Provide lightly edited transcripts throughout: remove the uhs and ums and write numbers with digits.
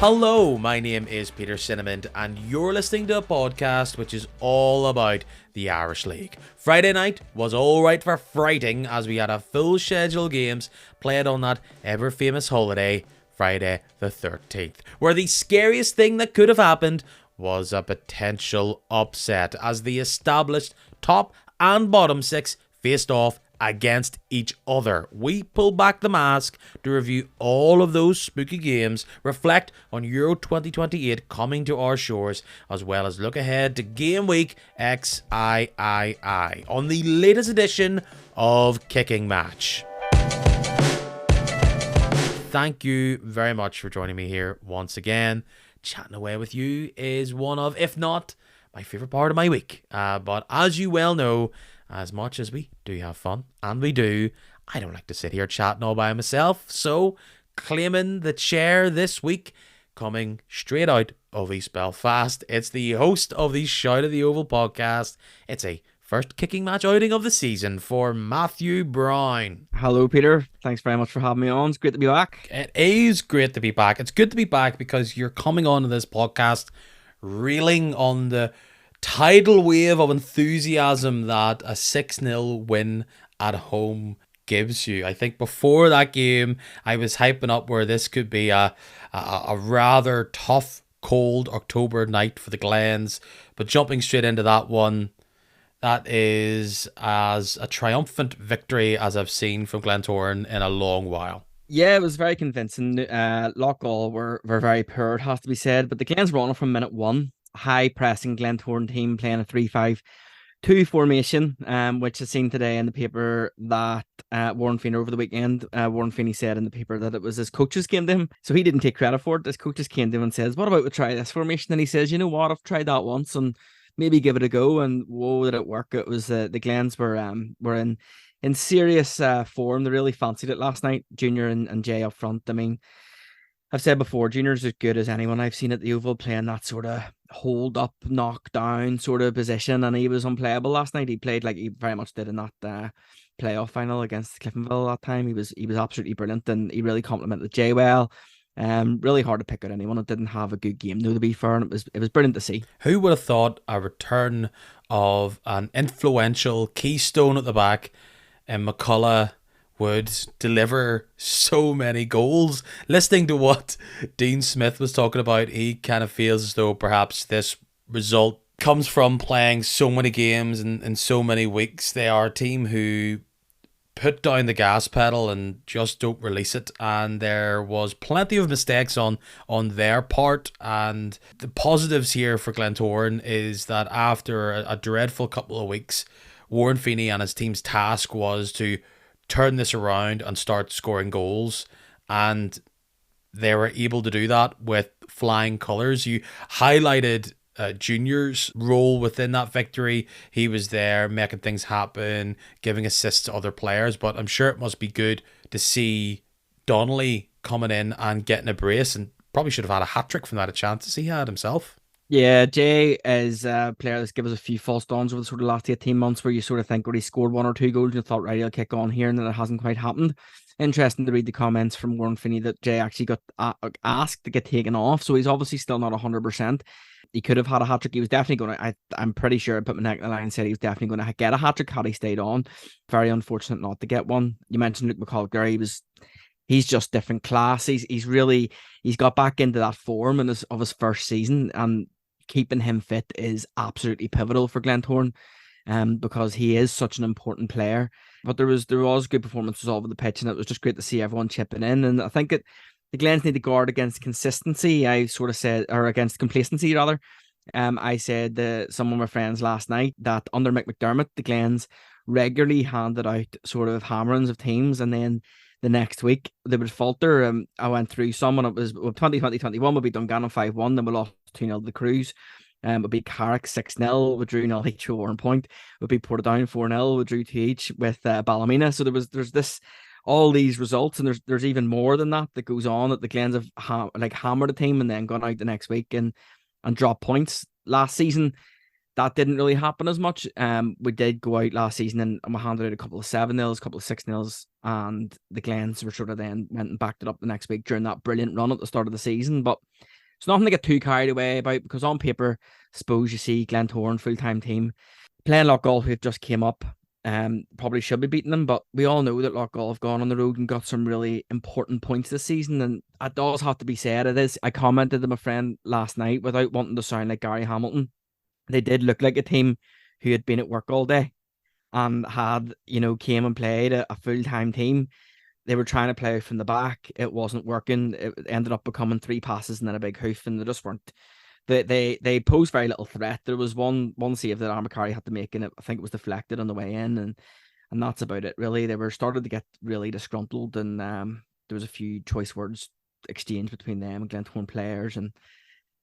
Hello, my name is Peter Cinnamon, and you're listening to a podcast which is all about the Irish League. Friday night was alright for frighting as we had a full schedule of games played on that ever famous holiday, Friday the 13th, where the scariest thing that could have happened was a potential upset as the established top and bottom six faced off against each other. We pull back the mask to review all of those spooky games, reflect on Euro 2028 coming to our shores, as well as look ahead to Game Week XIII on the latest edition of Kicking Match. Thank you very much for joining me here once again. Chatting away with you is one of, if not my favourite part of my week. But as you well know, as much as we do have fun, and we do, I don't like to sit here chatting all by myself. So, claiming the chair this week, coming straight out of East Belfast, it's the host of the Shout of the Oval podcast. It's a first kicking match outing of the season for Matthew Brown. Hello, Peter. Thanks very much for having me on. It's great to be back. It is great to be back. It's good to be back because you're coming on to this podcast reeling on the tidal wave of enthusiasm that a 6-0 win at home gives you. I think before that game, I was hyping up where this could be a rather tough, cold October night for the Glens, but jumping straight into that one, that is as a triumphant victory as I've seen from Glentoran in a long while. Yeah, it was very convincing. Loughgall were very poor, it has to be said, but the Glens were on it from minute one. High pressing Glentoran team playing a 3-5-2 formation, which is seen today in the paper that Warren Feeney over the weekend. Warren Feeney said in the paper that it was his coaches came to him, so he didn't take credit for it. His coaches came to him and says, "What about we try this formation?" And he says, "You know what? I've tried that once, and maybe give it a go." And whoa, did it work! It was the Glens were in serious form. They really fancied it last night. Junior and Jay up front. I mean, I've said before, Junior's as good as anyone I've seen at the Oval playing that sort of hold up, knock down sort of position, and he was unplayable last night. He played like he very much did in that playoff final against Cliftonville that time. He was absolutely brilliant, and he really complimented Jay well. Really hard to pick out anyone that didn't have a good game, though, to be fair, and it was brilliant to see. Who would have thought a return of an influential keystone at the back in McCullough would deliver so many goals? Listening to what Dean Smith was talking about, he kind of feels as though perhaps this result comes from playing so many games in so many weeks. They are a team who put down the gas pedal and just don't release it, and there was plenty of mistakes on their part. And the positives here for Glentoran is that after a dreadful couple of weeks, Warren Feeney and his team's task was to turn this around and start scoring goals, and they were able to do that with flying colours. You highlighted Junior's role within that victory. He was there making things happen, giving assists to other players, but I'm sure it must be good to see Donnelly coming in and getting a brace, and probably should have had a hat-trick from that, a chances he had himself. Yeah, Jay is a player that's given us a few false dawns over the sort of last 18 months where you sort of think, well, he scored 1 or 2 goals and you thought, right, he'll kick on here, and then it hasn't quite happened. Interesting to read the comments from Warren Finney that Jay actually got asked to get taken off, so he's obviously still not 100%. He could have had a hat-trick. He was definitely going to, I'm pretty sure I put my neck in the line and said he was definitely going to get a hat-trick had he stayed on. Very unfortunate not to get one. You mentioned Luke McCullough. He's just different class. He's got back into that form of his first season, and keeping him fit is absolutely pivotal for Glentoran, because he is such an important player. But there was good performances all over the pitch, and it was just great to see everyone chipping in. And I think the Glens need to guard against consistency. I sort of said, or against complacency rather. I said to some of my friends last night that under McDermott, the Glens regularly handed out sort of hammerings of teams, and then the next week they would falter. I went through some, and it was 2020-21 would be Dungannon 5-1, then we lost 2-0 to the Cruise. Would be Carrick 6-0, we drew 0 each to Warren Point. Would be Portadown 4-0, we drew 2 each with Ballymena. So there's this all these results, and there's even more than that goes on, that the Glens have hammered a team and then gone out the next week and dropped points. Last season that didn't really happen as much. We did go out last season and we handed out a couple of 7-0s, a couple of 6-0s, and the Glens were sort of then went and backed it up the next week during that brilliant run at the start of the season. But it's nothing to get too carried away about, because on paper, suppose you see Glentoran, full-time team, playing Loughgall, who just came up. Probably should be beating them, but we all know that Loughgall have gone on the road and got some really important points this season, and it does have to be said. It is. I commented to my friend last night, without wanting to sound like Gary Hamilton, they did look like a team who had been at work all day and had, came and played a full-time team. They were trying to play from the back. It wasn't working. It ended up becoming 3 passes and then a big hoof, and they just weren't. They posed very little threat. There was one save that Armacari had to make, and I think it was deflected on the way in, and that's about it really. They were started to get really disgruntled, and there was a few choice words exchanged between them and Glentoran players, and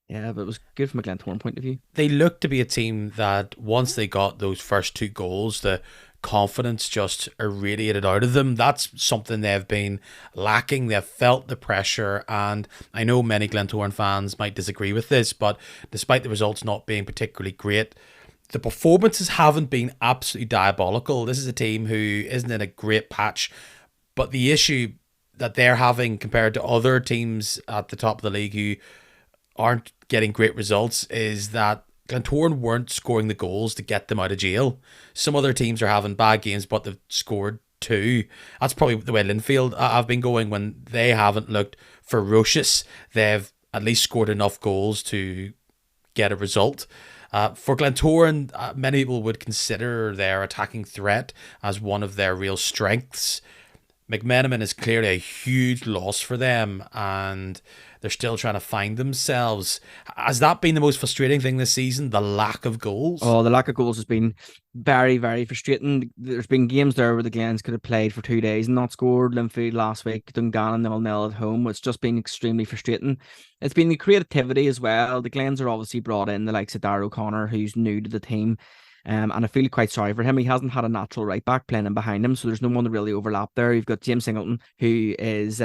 yeah, but it was good from a Glentoran point of view. They looked to be a team that once they got those first 2 goals, the confidence just irradiated out of them. That's something they've been lacking. They've felt the pressure, and I know many Glentoran fans might disagree with this, but despite the results not being particularly great, the performances haven't been absolutely diabolical. This is a team who isn't in a great patch, but the issue that they're having compared to other teams at the top of the league who aren't getting great results is that Glentoran weren't scoring the goals to get them out of jail. Some other teams are having bad games, but they've scored 2. That's probably the way Linfield have been going when they haven't looked ferocious. They've at least scored enough goals to get a result. For Glentoran, many people would consider their attacking threat as one of their real strengths. McMenamin is clearly a huge loss for them, and they're still trying to find themselves. Has that been the most frustrating thing this season, the lack of goals? Oh, the lack of goals has been very, very frustrating. There's been games there where the Glens could have played for 2 days and not scored. Linfield last week, Dungannon 0-0 at home. It's just been extremely frustrating. It's been the creativity as well. The Glens are obviously brought in the likes of Darragh O'Connor, who's new to the team. And I feel quite sorry for him. He hasn't had a natural right back playing in behind him, so there's no one to really overlap there. You've got James Singleton, who is,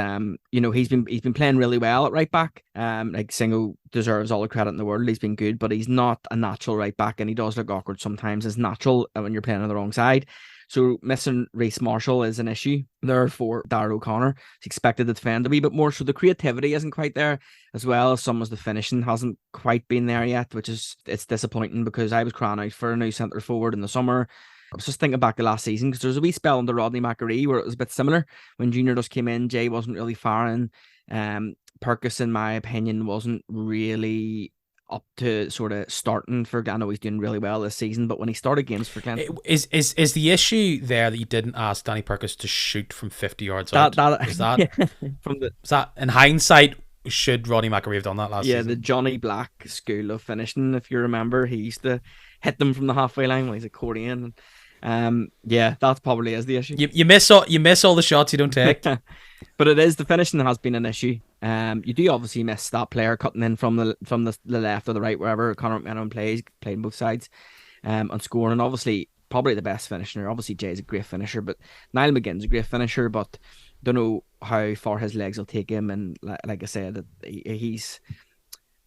he's been playing really well at right back. Like Singo deserves all the credit in the world. He's been good, but he's not a natural right back, and he does look awkward sometimes. It's natural when you're playing on the wrong side. So missing Reece Marshall is an issue there for Darragh O'Connor. He's expected to defend a wee bit more, so the creativity isn't quite there, as well as some of the finishing hasn't quite been there yet, which is, it's disappointing, because I was crying out for a new centre forward in the summer. I was just thinking back to last season, because there's a wee spell under Rodney McAree where it was a bit similar. When Junior just came in, Jay wasn't really firing. Purkis, in my opinion, wasn't really up to sort of starting for. I know he's doing really well this season, but when he started games for Glen, is the issue there that you didn't ask Danny Purkis to shoot from 50 yards out? Is that is that in hindsight, should Rodney McAree have done that last season? Yeah, the Johnny Black school of finishing, if you remember, he used to hit them from the halfway line when he's accordion. Yeah, that probably is the issue. You miss all the shots you don't take. But it is, the finishing has been an issue. You do obviously miss that player cutting in from the left or the right, wherever Conor McMenamin playing both sides, and scoring. And obviously, probably the best finisher. Obviously, Jay's a great finisher, but Niall McGinn's a great finisher. But don't know how far his legs will take him. And like I said, that he's.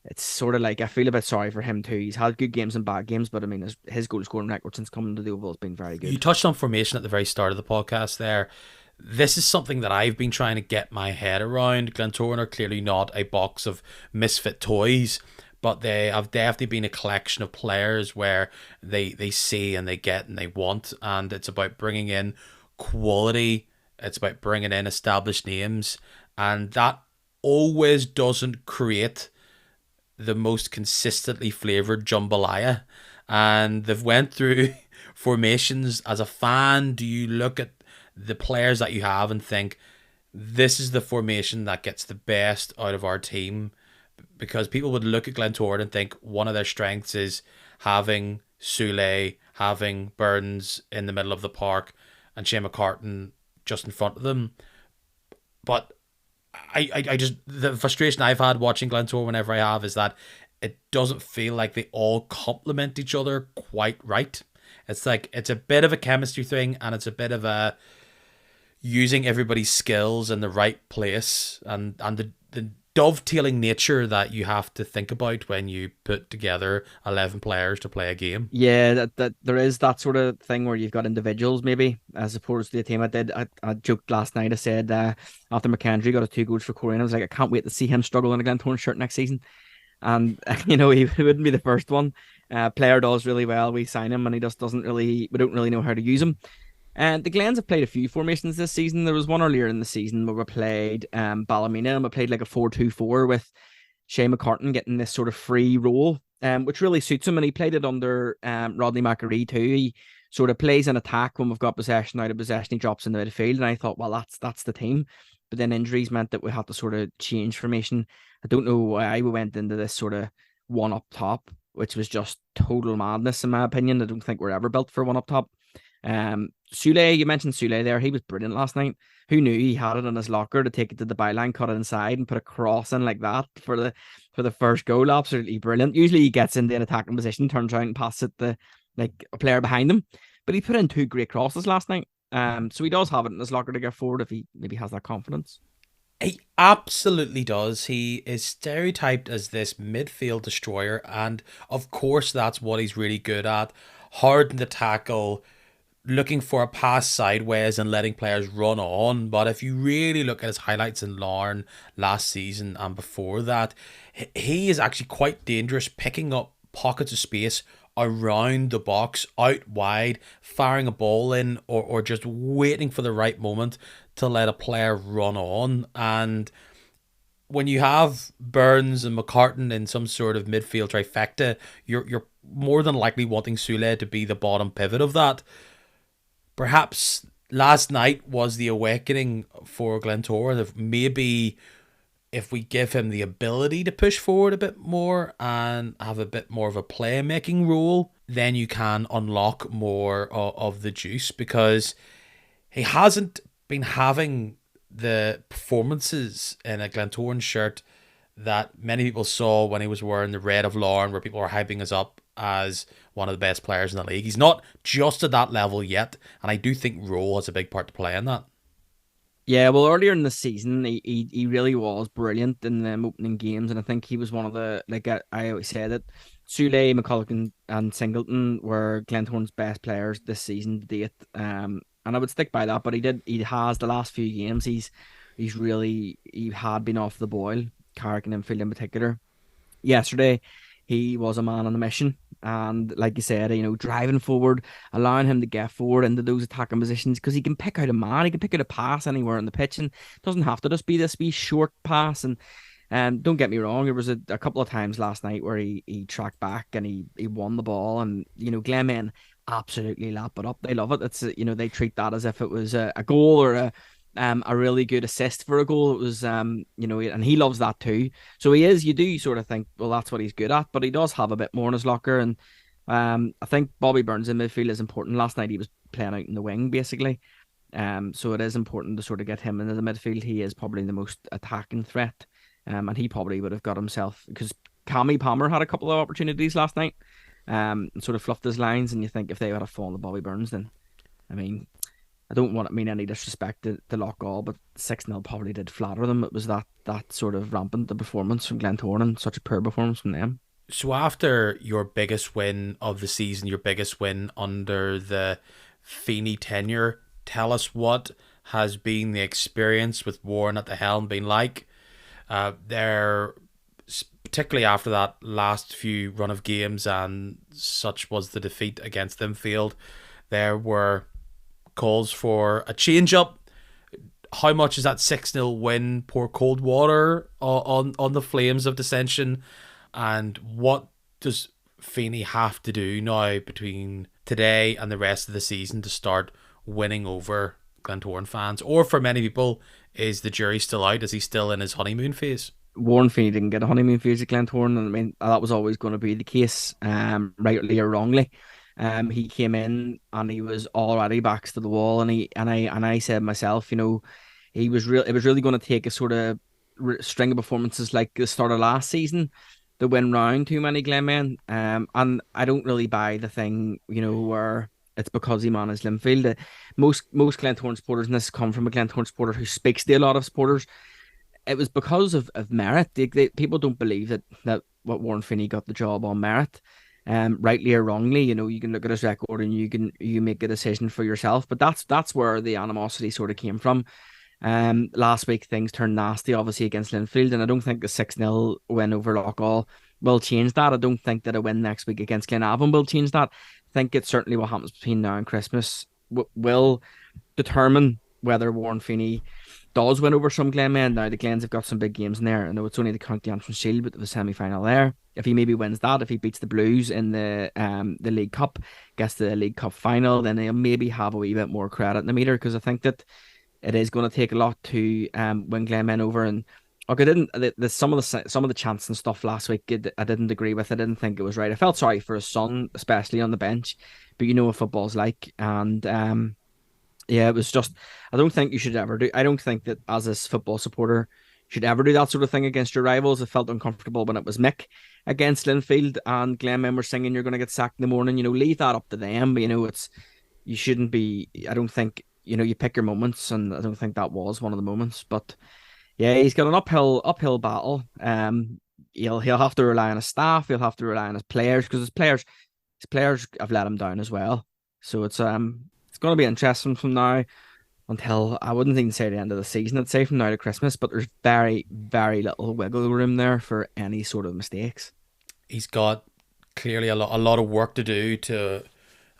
It's sort of like, I feel a bit sorry for him too. He's had good games and bad games, but I mean, his goal scoring record since coming to the Oval has been very good. You touched on formation at the very start of the podcast there. This is something that I've been trying to get my head around. Glentoran are clearly not a box of misfit toys, but they have definitely been a collection of players where they see and they get and they want, and it's about bringing in quality. It's about bringing in established names, and that always doesn't create the most consistently flavoured jambalaya. And they've went through formations. As a fan, do you look at the players that you have and think, this is the formation that gets the best out of our team? Because people would look at Glentoran and think one of their strengths is having Soulé, having Burns in the middle of the park, and Shane McCartan just in front of them. But I just, the frustration I've had watching Glentoran whenever I have is that it doesn't feel like they all complement each other quite right. It's like, it's a bit of a chemistry thing, and it's a bit of a using everybody's skills in the right place, and the dovetailing nature that you have to think about when you put together 11 players to play a game. Yeah, that there is that sort of thing where you've got individuals maybe as opposed to the team. I joked last night. I said after McKendry got his 2 goals for Korean, I was like, I can't wait to see him struggle in a Glentoran shirt next season. And he wouldn't be the first one. Player does really well. We sign him, and he just doesn't really. We don't really know how to use him. And the Glens have played a few formations this season. There was one earlier in the season where we played Ballymena, and we played like a 4-2-4 with Shea McCartan getting this sort of free role, which really suits him. And he played it under Rodney McAree too. He sort of plays an attack when we've got possession, out of possession. He drops in the midfield, and I thought, well, that's the team. But then injuries meant that we had to sort of change formation. I don't know why we went into this sort of one up top, which was just total madness in my opinion. I don't think we're ever built for one up top. Sule, you mentioned Sule there. He was brilliant last night. Who knew he had it in his locker to take it to the byline, cut it inside, and put a cross in like that for the first goal? Absolutely brilliant. Usually he gets into an attacking position, turns around and passes it to like a player behind him. But he put in 2 great crosses last night. So he does have it in his locker to get forward if he maybe has that confidence. He absolutely does. He is stereotyped as this midfield destroyer, and of course, that's what he's really good at. Hard to tackle, looking for a pass sideways and letting players run on. But if you really look at his highlights in Larne last season and before that, he is actually quite dangerous, picking up pockets of space around the box, out wide, firing a ball in, or just waiting for the right moment to let a player run on. And when you have Burns and McCartan in some sort of midfield trifecta, you're more than likely wanting Sule to be the bottom pivot of that. Perhaps last night was the awakening for Glentoran of maybe if we give him the ability to push forward a bit more and have a bit more of a playmaking role, then you can unlock more of the juice, because he hasn't been having the performances in a Glentoran shirt that many people saw when he was wearing the red of Larne, where people were hyping us up as one of the best players in the league. He's not just at that level yet, and I do think role has a big part to play in that. Yeah, well, earlier in the season, he really was brilliant in the opening games, and I think he was one of the, like I always say that Sule, McCulloch, and Singleton were Glentoran's best players this season to date. And I would stick by that. But he has the last few games. He had been off the boil, Carrick and infield in particular. Yesterday, he was a man on a mission. And like you said, driving forward, allowing him to get forward into those attacking positions, because he can pick out a man, he can pick out a pass anywhere on the pitch, and doesn't have to just be this wee short pass. And don't get me wrong, there was a couple of times last night where he tracked back and he won the ball, and Glenmen absolutely lap it up. They love it. It's they treat that as if it was a goal or a really good assist for a goal. It was and he loves that too. So he is. You do sort of think, well, that's what he's good at, but he does have a bit more in his locker. And I think Bobby Burns in midfield is important. Last night he was playing out in the wing basically. So it is important to sort of get him into the midfield. He is probably the most attacking threat. And he probably would have got himself, because Cammy Palmer had a couple of opportunities last night. And sort of fluffed his lines, and you think if they would have fallen to Bobby Burns, then I mean, I don't want to mean any disrespect to Loughgall, but 6-0 probably did flatter them. It was that sort of rampant the performance from Glentoran, and such a poor performance from them. So after your biggest win of the season, your biggest win under the Feeney tenure, tell us what has been the experience with Warren at the helm been like. There, particularly after that last few run of games, and such was the defeat against Infield, there were calls for a change up. How much is that 6-0 win pour cold water on the flames of dissension? And what does Feeney have to do now between today and the rest of the season to start winning over Glentoran fans? Or for many people, is the jury still out? Is he still in his honeymoon phase? Warren Feeney didn't get a honeymoon phase at Glentoran, and I mean that was always going to be the case, rightly or wrongly. He came in and he was already backs to the wall, and I said myself, he was real. It was really going to take a sort of string of performances like the start of last season to win round too many Glenmen. And I don't really buy the thing, where it's because he managed Linfield. Most Glentoran supporters, and this come from a Glentoran supporter who speaks to a lot of supporters, it was because of merit. People don't believe that what Warren Finney got the job on merit, rightly or wrongly. You can look at his record and you make a decision for yourself. But that's where the animosity sort of came from. Last week things turned nasty, obviously against Linfield, and I don't think the 6-0 win over Loughgall will change that. I don't think that a win next week against Glenavon will change that. I think it's certainly what happens between now and Christmas will determine whether Warren Feeney does win over some Glenmen. Now the Glens have got some big games in there. I know it's only the County Antrim Shield, but the semi final there. If he maybe wins that, if he beats the Blues in the League Cup, gets the League Cup final, then he'll maybe have a wee bit more credit in the meter, because I think that it is going to take a lot to win Glenmen over. And okay, I didn't some of the chants and stuff last week. I didn't agree with. I didn't think it was right. I felt sorry for his son, especially on the bench. But you know what football's like, and yeah, it was just. I don't think you should ever do. I don't think that as a football supporter you should ever do that sort of thing against your rivals. It felt uncomfortable when it was Mick against Linfield and Glenmen were singing "You're going to get sacked in the morning." Leave that up to them. But it's you shouldn't be. I don't think you pick your moments, and I don't think that was one of the moments. But yeah, he's got an uphill battle. He'll have to rely on his staff. He'll have to rely on his players, because his players have let him down as well. So it's going to be interesting from now until, I wouldn't even say the end of the season. I'd say from now to Christmas, but there's very very little wiggle room there for any sort of mistakes. He's got clearly a lot of work to do to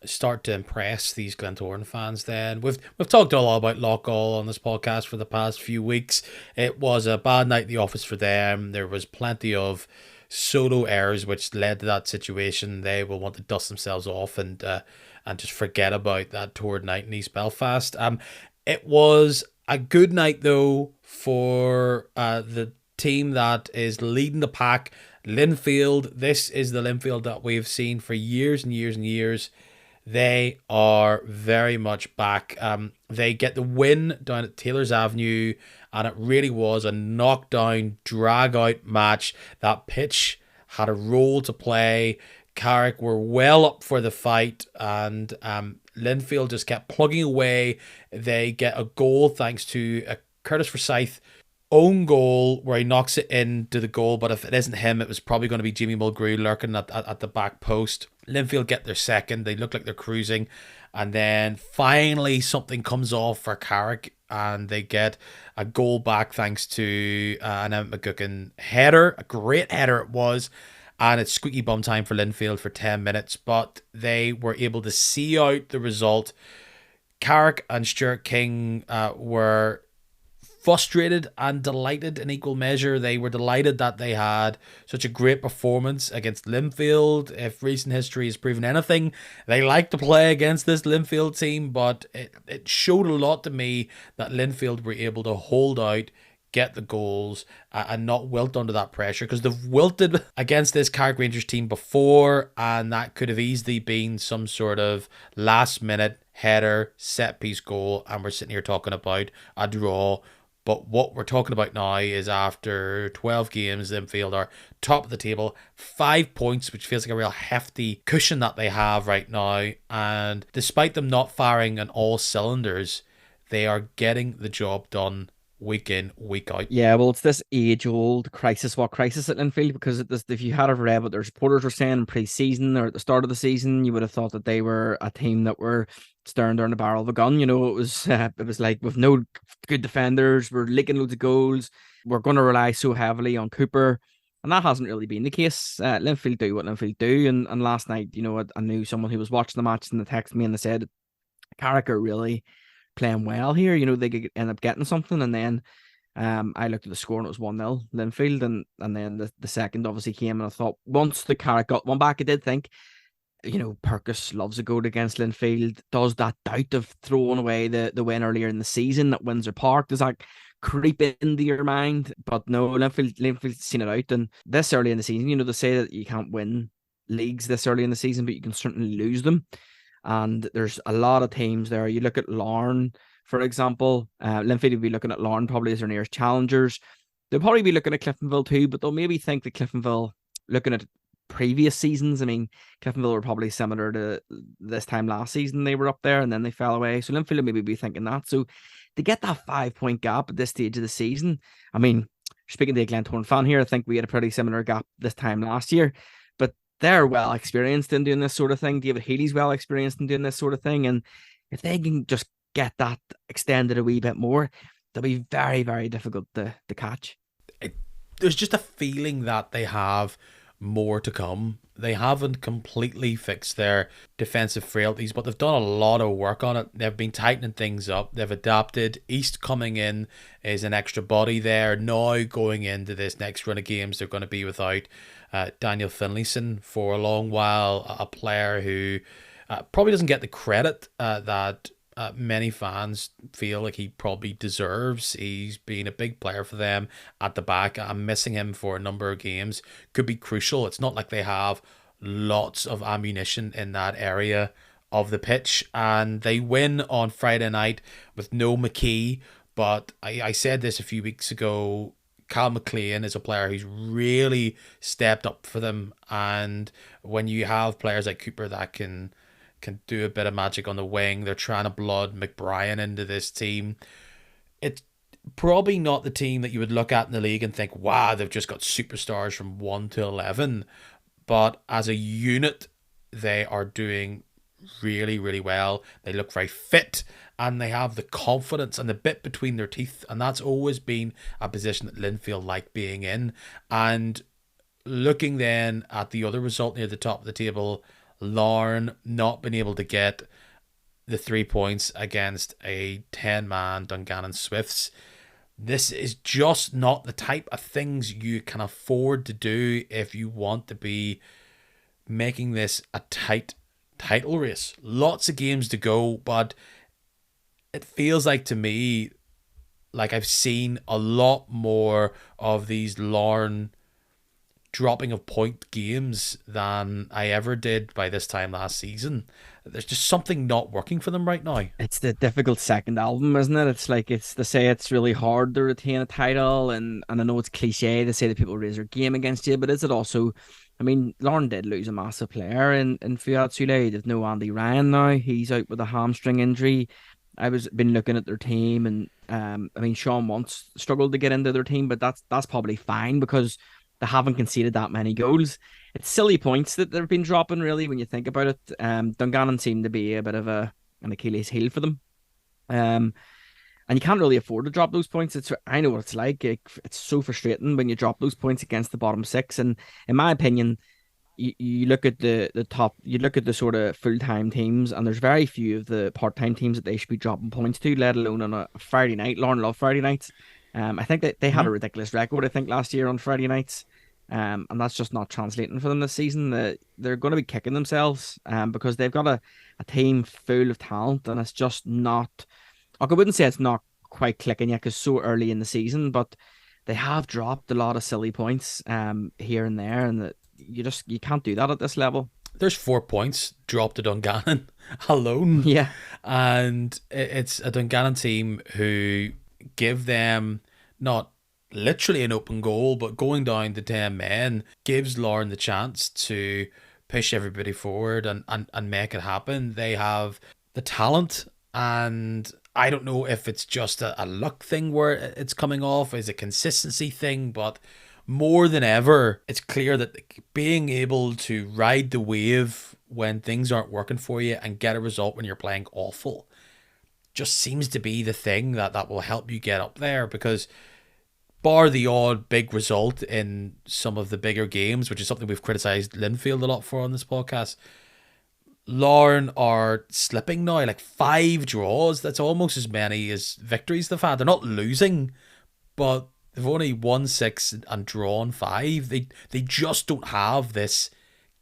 start to impress these Glentoran fans. Then we've talked a lot about Loughgall on this podcast for the past few weeks. It was a bad night in the office for them. There was plenty of solo errors which led to that situation. They will want to dust themselves off and just forget about that toward night in East Belfast. It was a good night though for the team that is leading the pack, Linfield. This is the Linfield that we've seen for years and years and years. They are very much back. They get the win down at Taylor's Avenue, and it really was a knockdown, drag-out match. That pitch had a role to play. Carrick were well up for the fight, and Linfield just kept plugging away. They get a goal thanks to a Curtis Forsyth own goal where he knocks it into the goal, but if it isn't him, it was probably going to be Jimmy Mulgrew lurking at the back post. Linfield get their second. They look like they're cruising, and then finally something comes off for Carrick, and they get a goal back thanks to an Emmett McGuckin header. A great header it was, and it's squeaky bum time for Linfield for 10 minutes, but they were able to see out the result. Carrick and Stuart King were frustrated and delighted in equal measure. They were delighted that they had such a great performance against Linfield. If recent history has proven anything, they like to play against this Linfield team, but it showed a lot to me that Linfield were able to hold out, get the goals, and not wilt under that pressure, because they've wilted against this Carrick Rangers team before, and that could have easily been some sort of last minute header set piece goal, and we're sitting here talking about a draw. But what we're talking about now is after 12 games, Linfield are top of the table, 5 points, which feels like a real hefty cushion that they have right now. And despite them not firing on all cylinders, they are getting the job done week in, week out. Yeah, well, it's this age-old crisis. What crisis at Linfield? Because if you had read what their supporters were saying in pre-season or at the start of the season, you would have thought that they were a team that were staring down the barrel of a gun. It was like, with no good defenders, we're leaking loads of goals. We're going to rely so heavily on Cooper, and that hasn't really been the case. Linfield do what Linfield do, and last night, I knew someone who was watching the match, and they texted me and they said Carrick are really playing well here. They could end up getting something, and then I looked at the score and it was 1-0 Linfield, and then the second obviously came, and I thought once the Carrick got one back, I did think, Purkis loves a goal against Linfield. Does that doubt of throwing away the win earlier in the season at Windsor Park, does that creep into your mind? But no, Linfield's seen it out, and this early in the season, they say that you can't win leagues this early in the season, but you can certainly lose them. And there's a lot of teams there. You look at Larne, for example. Linfield will be looking at Larne probably as their nearest challengers. They'll probably be looking at Cliftonville too, but they'll maybe think that Cliftonville, looking at previous seasons, I mean, Cliftonville were probably similar to this time last season. They were up there and then they fell away. So Linfield will maybe be thinking that. So to get that 5 point gap at this stage of the season, I mean, speaking to a Glentoran fan here, I think we had a pretty similar gap this time last year, but they're well experienced in doing this sort of thing. David Healy's well experienced in doing this sort of thing, and if they can just get that extended a wee bit more, they'll be very, very difficult to catch. There's just a feeling that they have more to come. They haven't completely fixed their defensive frailties, but they've done a lot of work on it. They've been tightening things up. They've adapted. East coming in is an extra body there. Now going into this next run of games, they're going to be without Daniel Finlayson for a long while, a player who probably doesn't get the credit that many fans feel like he probably deserves. He's been a big player for them at the back. I'm missing him for a number of games. Could be crucial. It's not like they have lots of ammunition in that area of the pitch. And they win on Friday night with no McKee. But I said this a few weeks ago. Cal McLean is a player who's really stepped up for them. And when you have players like Cooper that can do a bit of magic on the wing. They're trying to blood McBrien into this team. It's probably not the team that you would look at in the league and think, wow, they've just got superstars from 1 to 11. But as a unit, they are doing really, really well. They look very fit and they have the confidence and the bit between their teeth. And that's always been a position that Linfield like being in. And looking then at the other result near the top of the table, Larne not being able to get the 3 points against a 10-man Dungannon Swifts. This is just not the type of things you can afford to do if you want to be making this a tight title race. Lots of games to go, but it feels like to me like I've seen a lot more of these Larne dropping of point games than I ever did by this time last season. There's just something not working for them right now. It's the difficult second album, isn't it? It's like they say it's really hard to retain a title, and I know it's cliche to say that people raise their game against you, but is it also? I mean, Lauren did lose a massive player in Fiat Sule. There's no Andy Ryan now. He's out with a hamstring injury. Been looking at their team, and I mean, Sean once struggled to get into their team, but that's probably fine because they haven't conceded that many goals. It's silly points that they've been dropping, really, when you think about it. Dungannon seemed to be a bit of an Achilles heel for them. And you can't really afford to drop those points. I know what it's like. It's so frustrating when you drop those points against the bottom six. And in my opinion, you look at the top, you look at the sort of full-time teams, and there's very few of the part-time teams that they should be dropping points to, let alone on a Friday night. Lauren love Friday nights. I think that they had a ridiculous record, I think, last year on Friday nights. And that's just not translating for them this season. They're going to be kicking themselves because they've got a team full of talent, and it's just not. I wouldn't say it's not quite clicking yet because so early in the season, but they have dropped a lot of silly points here and there, and you can't do that at this level. There's 4 points dropped to Dungannon alone. Yeah, and it's a Dungannon team who give them not literally an open goal, but going down to 10 men gives Lauren the chance to push everybody forward and make it happen. They have the talent, and I don't know if it's just a luck thing where it's coming off as a consistency thing, but more than ever, it's clear that being able to ride the wave when things aren't working for you and get a result when you're playing awful just seems to be the thing that will help you get up there, because bar the odd big result in some of the bigger games, which is something we've criticised Linfield a lot for on this podcast, Larne are slipping now, like 5 draws. That's almost as many as victories they've had. They're not losing, but they've only won 6 and drawn 5. They just don't have this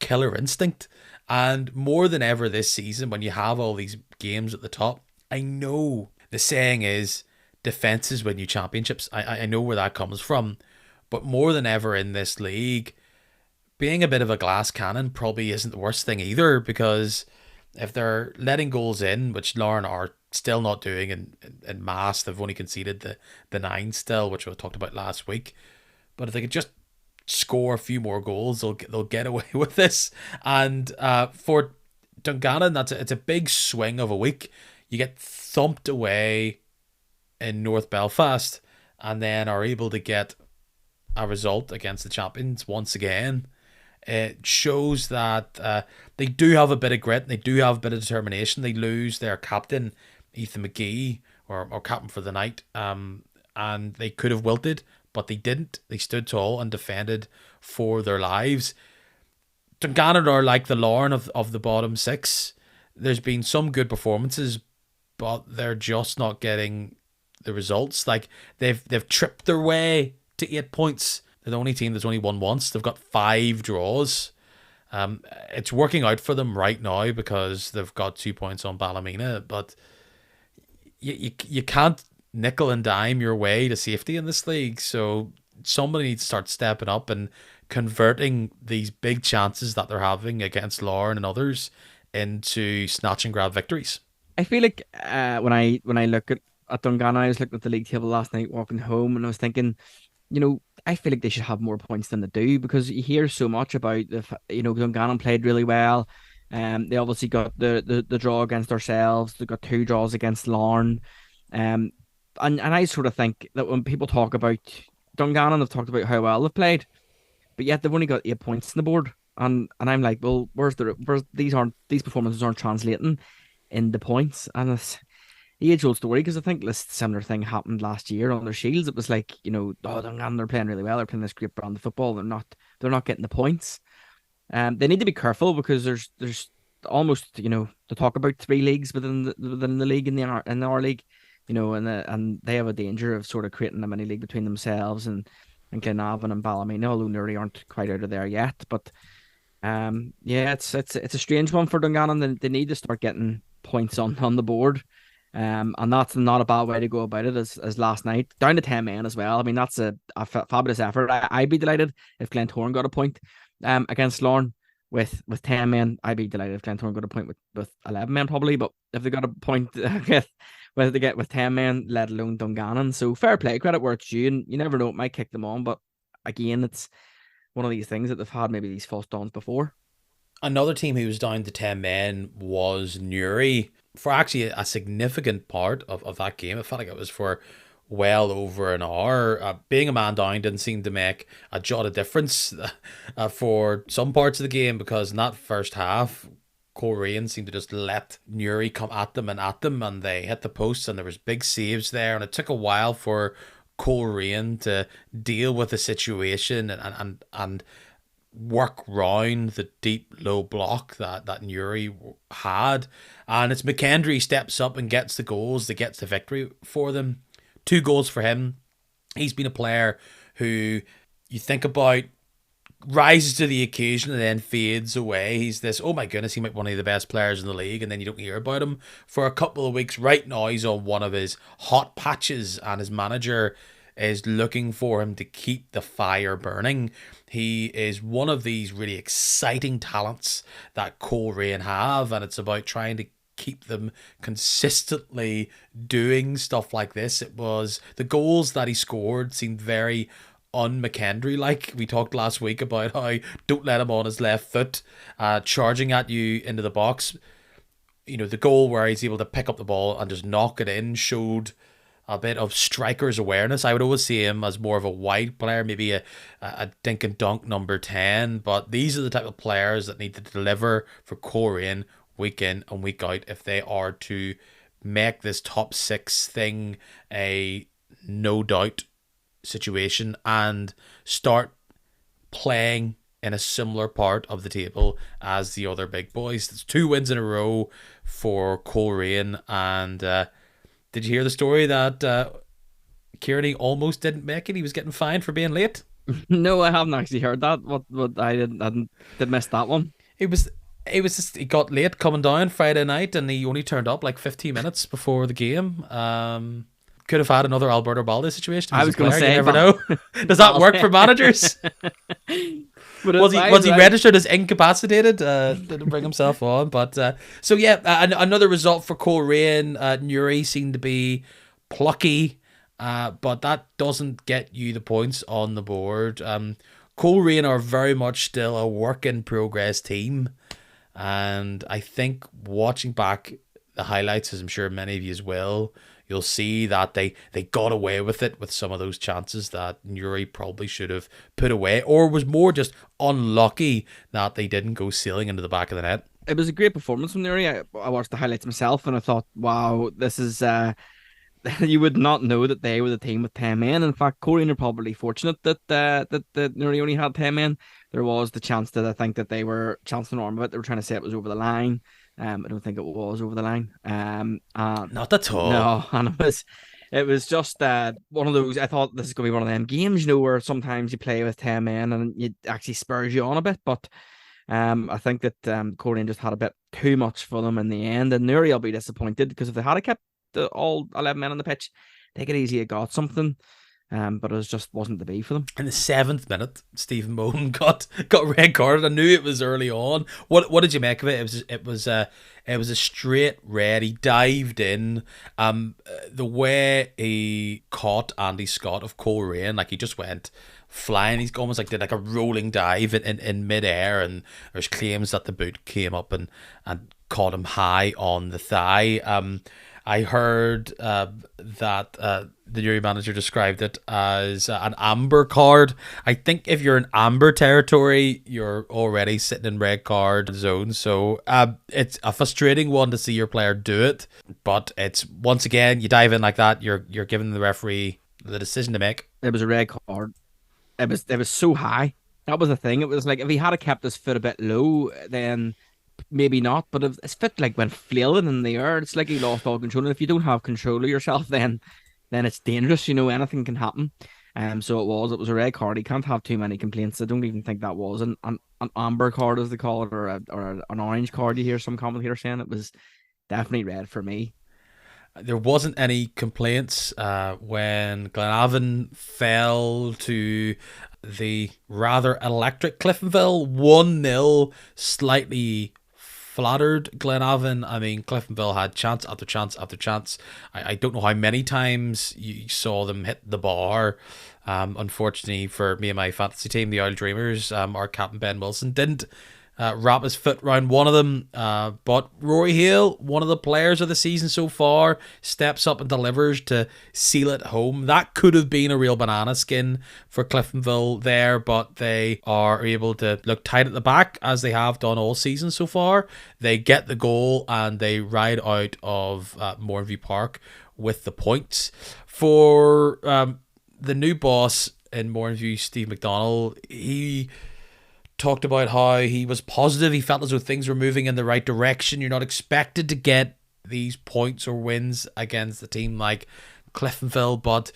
killer instinct. And more than ever this season, when you have all these games at the top, I know the saying is defenses win you championships. I know where that comes from. But more than ever in this league, being a bit of a glass cannon probably isn't the worst thing either, because if they're letting goals in, which Lauren are still not doing in mass, they've only conceded the 9 still, which we talked about last week. But if they could just score a few more goals, they'll get away with this. And for Dungannon, it's a big swing of a week. You get thumped away in North Belfast and then are able to get a result against the champions once again. It shows that they do have a bit of grit. They do have a bit of determination. They lose their captain, Ethan McGee, or captain for the night, and they could have wilted, but they didn't. They stood tall and defended for their lives. Dungannon are like the Larne of the bottom six. There's been some good performances, but they're just not getting the results. Like they've tripped their way to 8 points. They're the only team that's only won once. They've got 5 draws. It's working out for them right now because they've got 2 points on Ballymena, but you can't nickel and dime your way to safety in this league. So somebody needs to start stepping up and converting these big chances that they're having against Larne and others into snatch and grab victories. I feel like when I look at Dungannon, I was looking at the league table last night walking home, and I was thinking, I feel like they should have more points than they do, because you hear so much about Dungannon played really well. They obviously got the draw against ourselves. They got 2 draws against Larne. And I sort of think that when people talk about Dungannon, they've talked about how well they've played, but yet they've only got 8 points on the board. And I'm like, well, where's these performances aren't translating in the points, and it's the age old story, because I think this similar thing happened last year on their Shields. It was like, they're playing really well. They're playing this great brand of football. They're not getting the points. They need to be careful, because there's almost, to talk about 3 leagues within the league in our league, and they have a danger of sort of creating a mini league between themselves and Glenavon and Ballymena, although Newry aren't quite out of there yet. But yeah, it's a strange one for Dungannon. They need to start getting points on the board. And that's not a bad way to go about it, as last night, down to 10 men as well. I mean, that's a fabulous effort. I'd be delighted if Glentoran got a point against Larne with 10 men. I'd be delighted if Glentoran got a point with 11 men probably, but if they got a point with 10 men, let alone Dungannon. So fair play, credit where it's due, and you never know, it might kick them on, but again, it's one of these things that they've had maybe these false dawns before. Another team who was down to 10 men was Newry for actually a significant part of that game. It felt like it was for well over an hour. Being a man down didn't seem to make a jot of difference for some parts of the game, because in that first half, Coleraine seemed to just let Newry come at them, and they hit the posts, and there was big saves there, and it took a while for Coleraine to deal with the situation and work round the deep low block that Newry had. And it's McKendry steps up and gets the goals, that gets the victory for them. 2 goals for him. He's been a player who you think about rises to the occasion and then fades away. He's this, oh my goodness, he might be one of the best players in the league, and then you don't hear about him for a couple of weeks. Right now he's on one of his hot patches, and his manager is looking for him to keep the fire burning. He is one of these really exciting talents that Coleraine have, and it's about trying to keep them consistently doing stuff like this. It was the goals that he scored seemed very un-McKendry like. We talked last week about how don't let him on his left foot, charging at you into the box. The goal where he's able to pick up the ball and just knock it in showed a bit of striker's awareness. I would always see him as more of a wide player, maybe a dink and dunk number 10, but these are the type of players that need to deliver for Coleraine week in and week out if they are to make this top 6 thing a no doubt situation and start playing in a similar part of the table as the other big boys. It's 2 wins in a row for Coleraine, and did you hear the story that Kearney almost didn't make it? He was getting fined for being late. No, I haven't actually heard that. What I did miss that one. He got late coming down Friday night, and he only turned up like 15 minutes before the game. Could have had another Alberto Balde situation. I was going to say, you never know. Does that work for managers? Was he registered as incapacitated? Didn't bring himself on, but so yeah, another result for Coleraine. Newry seemed to be plucky, but that doesn't get you the points on the board. Coleraine are very much still a work in progress team, and I think watching back the highlights, as I'm sure many of you will, you'll see that they got away with it with some of those chances that Newry probably should have put away, or was more just unlucky that they didn't go sailing into the back of the net. It was a great performance from Newry. I watched the highlights myself and I thought, wow, this is you would not know that they were the team with 10 men. In fact, Korean are probably fortunate that Newry only had 10 men. There was the chance that I think that they were chancing arm of it. They were trying to say it was over the line. I don't think it was over the line. Not at all. No, and it was just one of those. I thought this is going to be one of them games, where sometimes you play with 10 men and it actually spurs you on a bit. But I think that Korean just had a bit too much for them in the end, and Newry will be disappointed because if they had kept all 11 men on the pitch, they could easily have got something. But it just wasn't to be for them. In the 7th minute, Stephen Moan got red carded. I knew it was early on. What did you make of it? It was a straight red. He dived in. The way he caught Andy Scott of Coleraine, like he just went flying. He's almost like did like a rolling dive in midair, and there's claims that the boot came up and caught him high on the thigh. I heard that the Newry manager described it as an amber card. I think if you're in amber territory, you're already sitting in red card zone. So it's a frustrating one to see your player do it. But it's, once again, you dive in like that, you're giving the referee the decision to make. It was a red card. It was so high. That was the thing. It was like if he had kept his foot a bit low, then maybe not. But if his foot like went flailing in the air, it's like he lost all control. And if you don't have control of yourself, then it's dangerous. Anything can happen. So it was a red card. He can't have too many complaints. I don't even think that was an amber card, as they call it, or an orange card. You hear some commentators saying it was definitely red for me. There wasn't any complaints when Glenavon fell to the rather electric Cliftonville 1-0, slightly flattered Glenavon. I mean, Cliftonville had chance after chance after chance. I don't know how many times you saw them hit the bar. Unfortunately for me and my fantasy team, the Isle Dreamers, our captain Ben Wilson didn't wrap his foot around one of them. But Rory Hale, one of the players of the season so far, steps up and delivers to seal it home. That could have been a real banana skin for Cliftonville there, but they are able to look tight at the back, as they have done all season so far. They get the goal and they ride out of Mourneview Park with the points. For the new boss in Mourneview, Steve McDonnell, he talked about how he was positive. He felt as though things were moving in the right direction. You're not expected to get these points or wins against a team like Cliftonville, but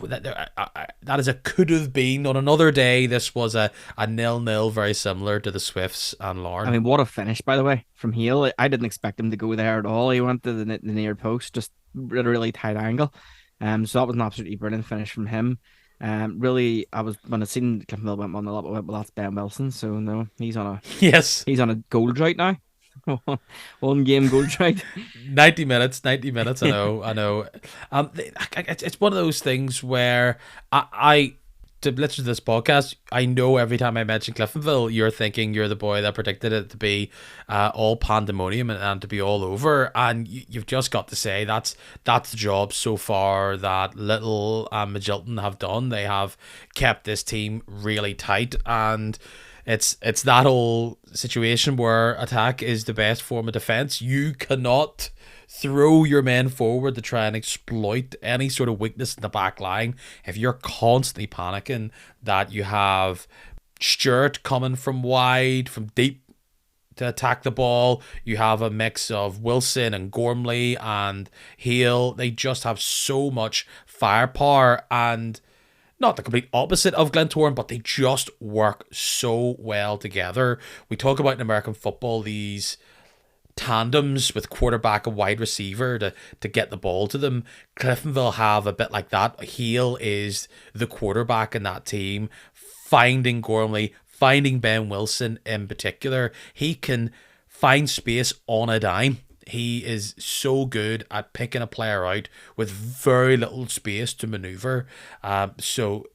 that is a could have been. On another day, this was a 0-0, very similar to the Swifts and Larne. I mean, what a finish, by the way, from Hale. I didn't expect him to go there at all. He went to the near post, just at a really tight angle. So that was an absolutely brilliant finish from him. Really, I was when I seen Cliftonville went 1-0 up, I went, well, that's Ben Wilson. So no, he's on a yes, he's on a goal drought now. One game goal drought. 90 minutes. I know. It's one of those things where I to listen to this podcast, I know every time I mention Cliftonville, you're thinking you're the boy that predicted it to be all pandemonium and to be all over, and you've just got to say that's the job so far that Little and Magilton have done. They have kept this team really tight, and it's that whole situation where attack is the best form of defense. You cannot throw your men forward to try and exploit any sort of weakness in the back line if you're constantly panicking that you have Stewart coming from wide, from deep to attack the ball. You have a mix of Wilson and Gormley and Hale. They just have so much firepower, and not the complete opposite of Glentoran, but they just work so well together. We talk about in American football these tandems with quarterback and wide receiver to get the ball to them. Cliftonville have a bit like that. Hale is the quarterback in that team, finding Gormley, finding Ben Wilson in particular. He can find space on a dime. He is so good at picking a player out with very little space to maneuver. So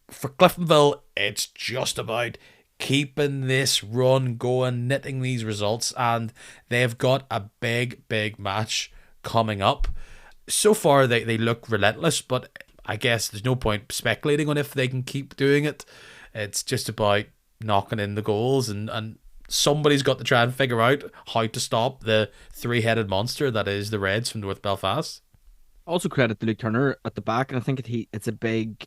for Cliftonville, it's just about keeping this run going, knitting these results, and they've got a big match coming up. so far they look relentless, but I guess there's no point speculating on if they can keep doing it. It's just about knocking in the goals, and somebody's got to try and figure out how to stop the three-headed monster that is the Reds from North Belfast. Also credit to Luke Turner at the back, and I think it's a big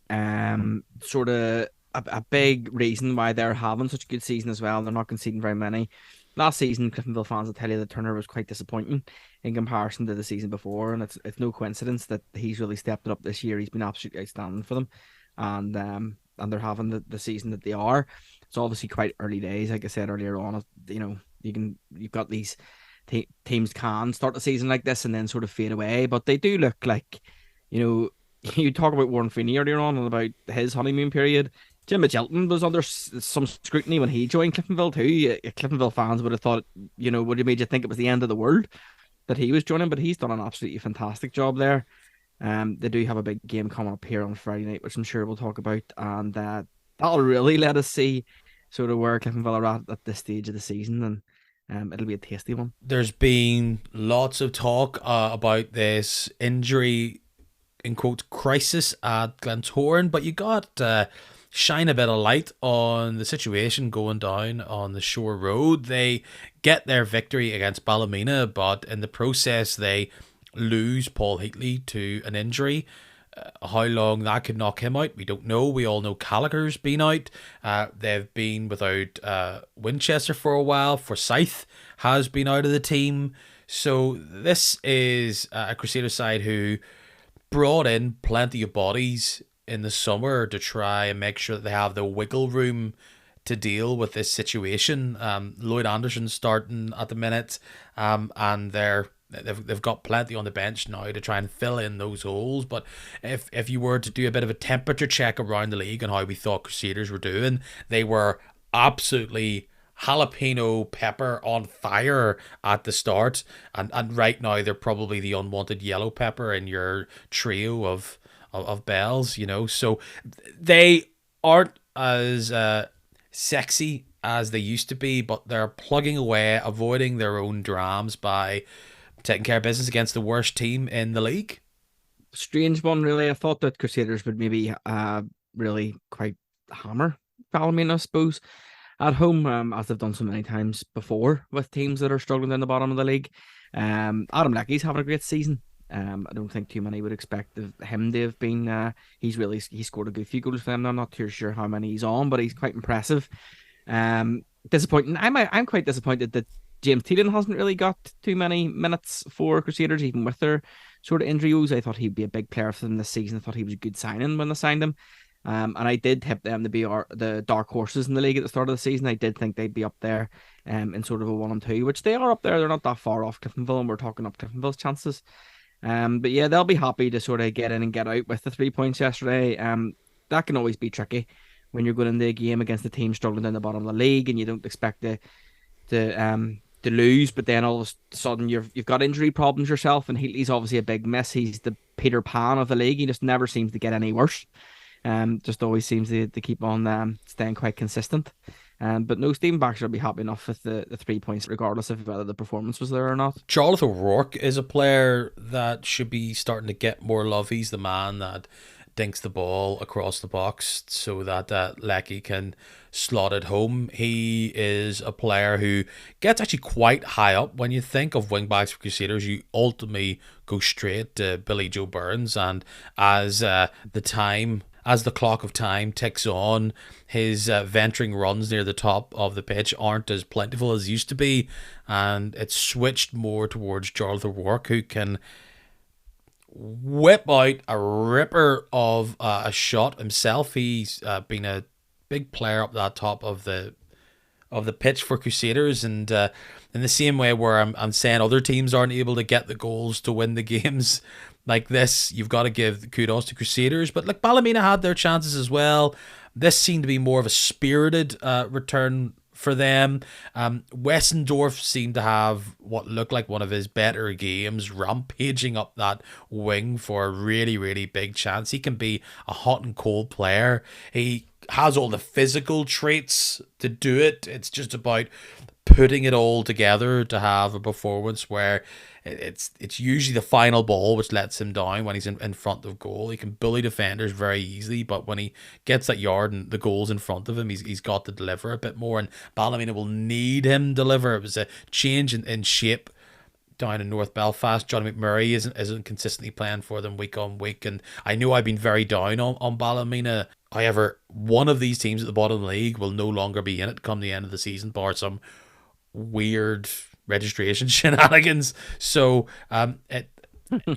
sort of a big reason why they're having such a good season as well. They're not conceding very many. Last season, Cliftonville fans will tell you that Turner was quite disappointing in comparison to the season before, and it's no coincidence that he's really stepped it up this year. He's been absolutely outstanding for them, and they're having the season that they are. It's obviously quite early days, like I said earlier on. You know, you've got these teams can start the season like this and then sort of fade away, but they do look like, you know, you talk about Warren Feeney earlier on and about his honeymoon period. Jim Mitchelton was under some scrutiny when he joined Cliftonville too. Cliftonville fans would have thought, you know, would have made you think it was the end of the world that he was joining, but he's done an absolutely fantastic job there. They do have a big game coming up here on Friday night, which I'm sure we'll talk about, and that'll really let us see sort of where Cliftonville are at this stage of the season, and it'll be a tasty one. There's been lots of talk about this injury, in quotes, crisis at Glentoran, but you got shine a bit of light on the situation going down on the Shore Road. They get their victory against Ballymena, but in the process they lose Paul Heatley to an injury. How long that could knock him out, we don't know. We all know Gallagher's been out. They've been without Winchester for a while. Forsyth has been out of the team. So this is a Crusader side who brought in plenty of bodies in the summer to try and make sure that they have the wiggle room to deal with this situation. Lloyd Anderson's starting at the minute, and they've got plenty on the bench now to try and fill in those holes. But if you were to do a bit of a temperature check around the league and how we thought Crusaders were doing, they were absolutely jalapeno pepper on fire at the start, and right now they're probably the unwanted yellow pepper in your trio of bells, you know. So they aren't as sexy as they used to be, but they're plugging away, avoiding their own drams by taking care of business against the worst team in the league. Strange one, really. I thought that Crusaders would maybe really quite hammer Ballymena, I suppose, at home, as they've done so many times before with teams that are struggling down the bottom of the league. Adam Lecky's having a great season. I don't think too many would expect him to have been. He scored a good few goals for them. I'm not too sure how many he's on, but he's quite impressive. Disappointing. I'm quite disappointed that James Teelan hasn't really got too many minutes for Crusaders, even with their sort of injury woes. I thought he'd be a big player for them this season. I thought he was a good signing when they signed him. And I did tip them to be the dark horses in the league at the start of the season. I did think they'd be up there in sort of a 1-2, which they are up there. They're not that far off Cliftonville, and we're talking up Cliftonville's chances. But yeah, they'll be happy to sort of get in and get out with the 3 points yesterday. That can always be tricky when you're going into a game against a team struggling down the bottom of the league and you don't expect to lose, but then all of a sudden you've got injury problems yourself, and Heatley's obviously a big miss. He's the Peter Pan of the league. He just never seems to get any worse. Just always seems to keep on staying quite consistent. But no, Stephen Baxter will be happy enough with the 3 points, regardless of whether the performance was there or not. Charlotte O'Rourke is a player that should be starting to get more love. He's the man that dinks the ball across the box so that Lecky can slot it home. He is a player who gets actually quite high up. When you think of wingbacks for Crusaders, you ultimately go straight to Billy Joe Burns, and as the clock of time ticks on, his venturing runs near the top of the pitch aren't as plentiful as used to be, and it's switched more towards Charlotte O'Rourke, who can whip out a ripper of a shot himself. He's been a big player up that top of the pitch for Crusaders, and in the same way where I'm saying other teams aren't able to get the goals to win the games like this, you've got to give kudos to Crusaders. But like, Ballymena had their chances as well. This seemed to be more of a spirited return for them. Wessendorf seemed to have what looked like one of his better games, rampaging up that wing for a really, really big chance. He can be a hot and cold player. He has all the physical traits to do it. It's just about putting it all together to have a performance where It's usually the final ball which lets him down when he's in front of goal. He can bully defenders very easily, but when he gets that yard and the goal's in front of him, he's got to deliver a bit more, and Ballymena will need him to deliver. It was a change in shape down in North Belfast. Johnny McMurray isn't consistently playing for them week on week, and I know I've been very down on Ballymena. However, one of these teams at the bottom of the league will no longer be in it come the end of the season, bar some weird registration shenanigans. So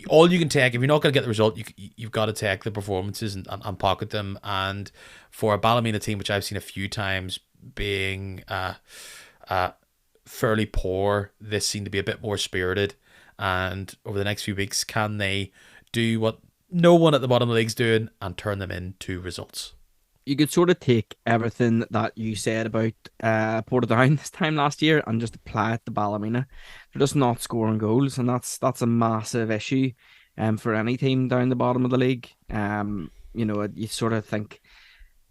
all you can take, if you're not going to get the result, you've got to take the performances and pocket them. And for a Ballymena team, which I've seen a few times being fairly poor, this seemed to be a bit more spirited. And over the next few weeks, can they do what no one at the bottom of the league's doing and turn them into results? You could sort of take everything that you said about Portadown this time last year and just apply it to Ballymena. They're just not scoring goals, and that's a massive issue for any team down the bottom of the league. You sort of think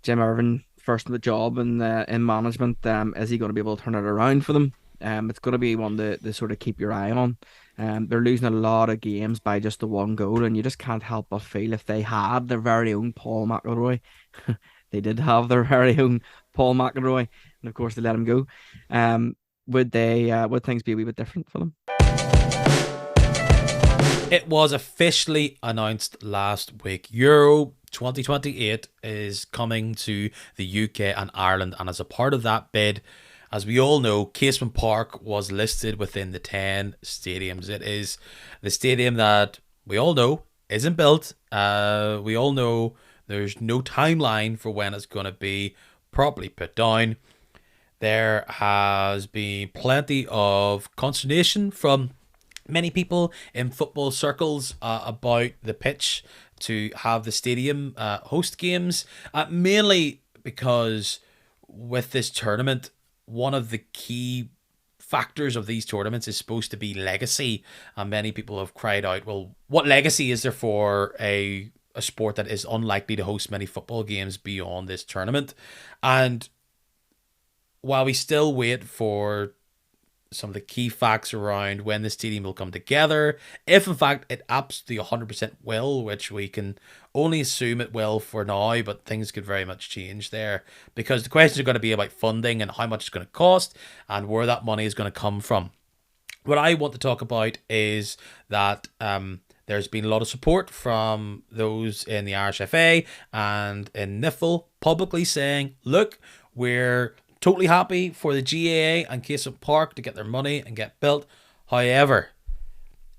Jim Irvin first in the job and in management, is he going to be able to turn it around for them? It's going to be one to sort of keep your eye on. They're losing a lot of games by just the one goal, and you just can't help but feel if they had their very own Paul McElroy, they did have their very own Paul McElroy, and of course they let him go. Would things be a wee bit different for them? It was officially announced last week. Euro 2028 is coming to the UK and Ireland, and as a part of that bid, as we all know, Casement Park was listed within the 10 stadiums. It is the stadium that we all know isn't built. We all know there's no timeline for when it's going to be properly put down. There has been plenty of consternation from many people in football circles about the pitch to have the stadium host games, mainly because with this tournament, one of the key factors of these tournaments is supposed to be legacy, and many people have cried out, well, what legacy is there for a sport that is unlikely to host many football games beyond this tournament? And while we still wait for some of the key facts around when the stadium will come together, if in fact it absolutely 100% will, which we can only assume it will for now, but things could very much change there, because the questions are going to be about funding and how much it's going to cost and where that money is going to come from. What I want to talk about is that there's been a lot of support from those in the Irish FA and in NIFL publicly saying, look, we're totally happy for the GAA and Casement Park to get their money and get built. However,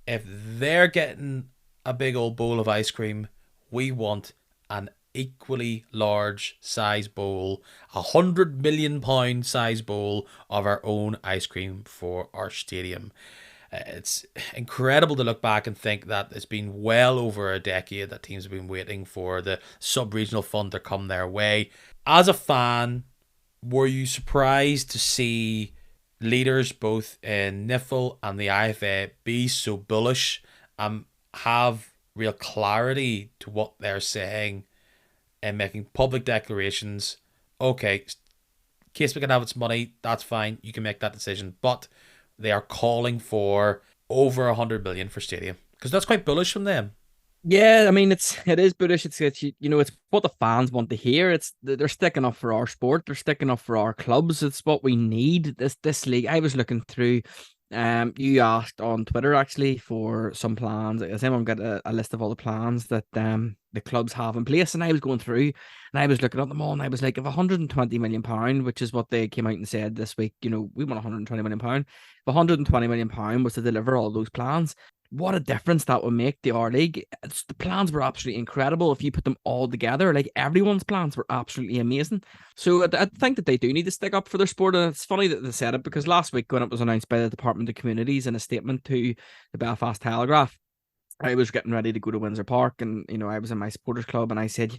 if they're getting a big old bowl of ice cream, we want an equally large size bowl, £100 million size bowl of our own ice cream for our stadium. It's incredible to look back and think that it's been well over a decade that teams have been waiting for the sub-regional fund to come their way. As a fan, were you surprised to see leaders both in NIFL and the IFA be so bullish and have real clarity to what they're saying and making public declarations? Okay, Casement can have its money, that's fine, you can make that decision, but they are calling for over 100 million for stadium, because that's quite bullish from them. Yeah, I mean it is British. It's what the fans want to hear. They're sticking up for our sport. They're sticking up for our clubs. It's what we need. This league. I was looking through. You asked on Twitter actually for some plans. Someone got a list of all the plans that the clubs have in place, and I was going through and I was looking at them all, and I was like, if 120 million pound, which is what they came out and said this week, we want 120 million pound. If 120 million pound was to deliver all those plans, what a difference that would make to our league. The plans were absolutely incredible. If you put them all together, like everyone's plans were absolutely amazing. So I think that they do need to stick up for their sport. And it's funny that they said it, because last week when it was announced by the Department of Communities in a statement to the Belfast Telegraph, I was getting ready to go to Windsor Park, and I was in my supporters club, and I said,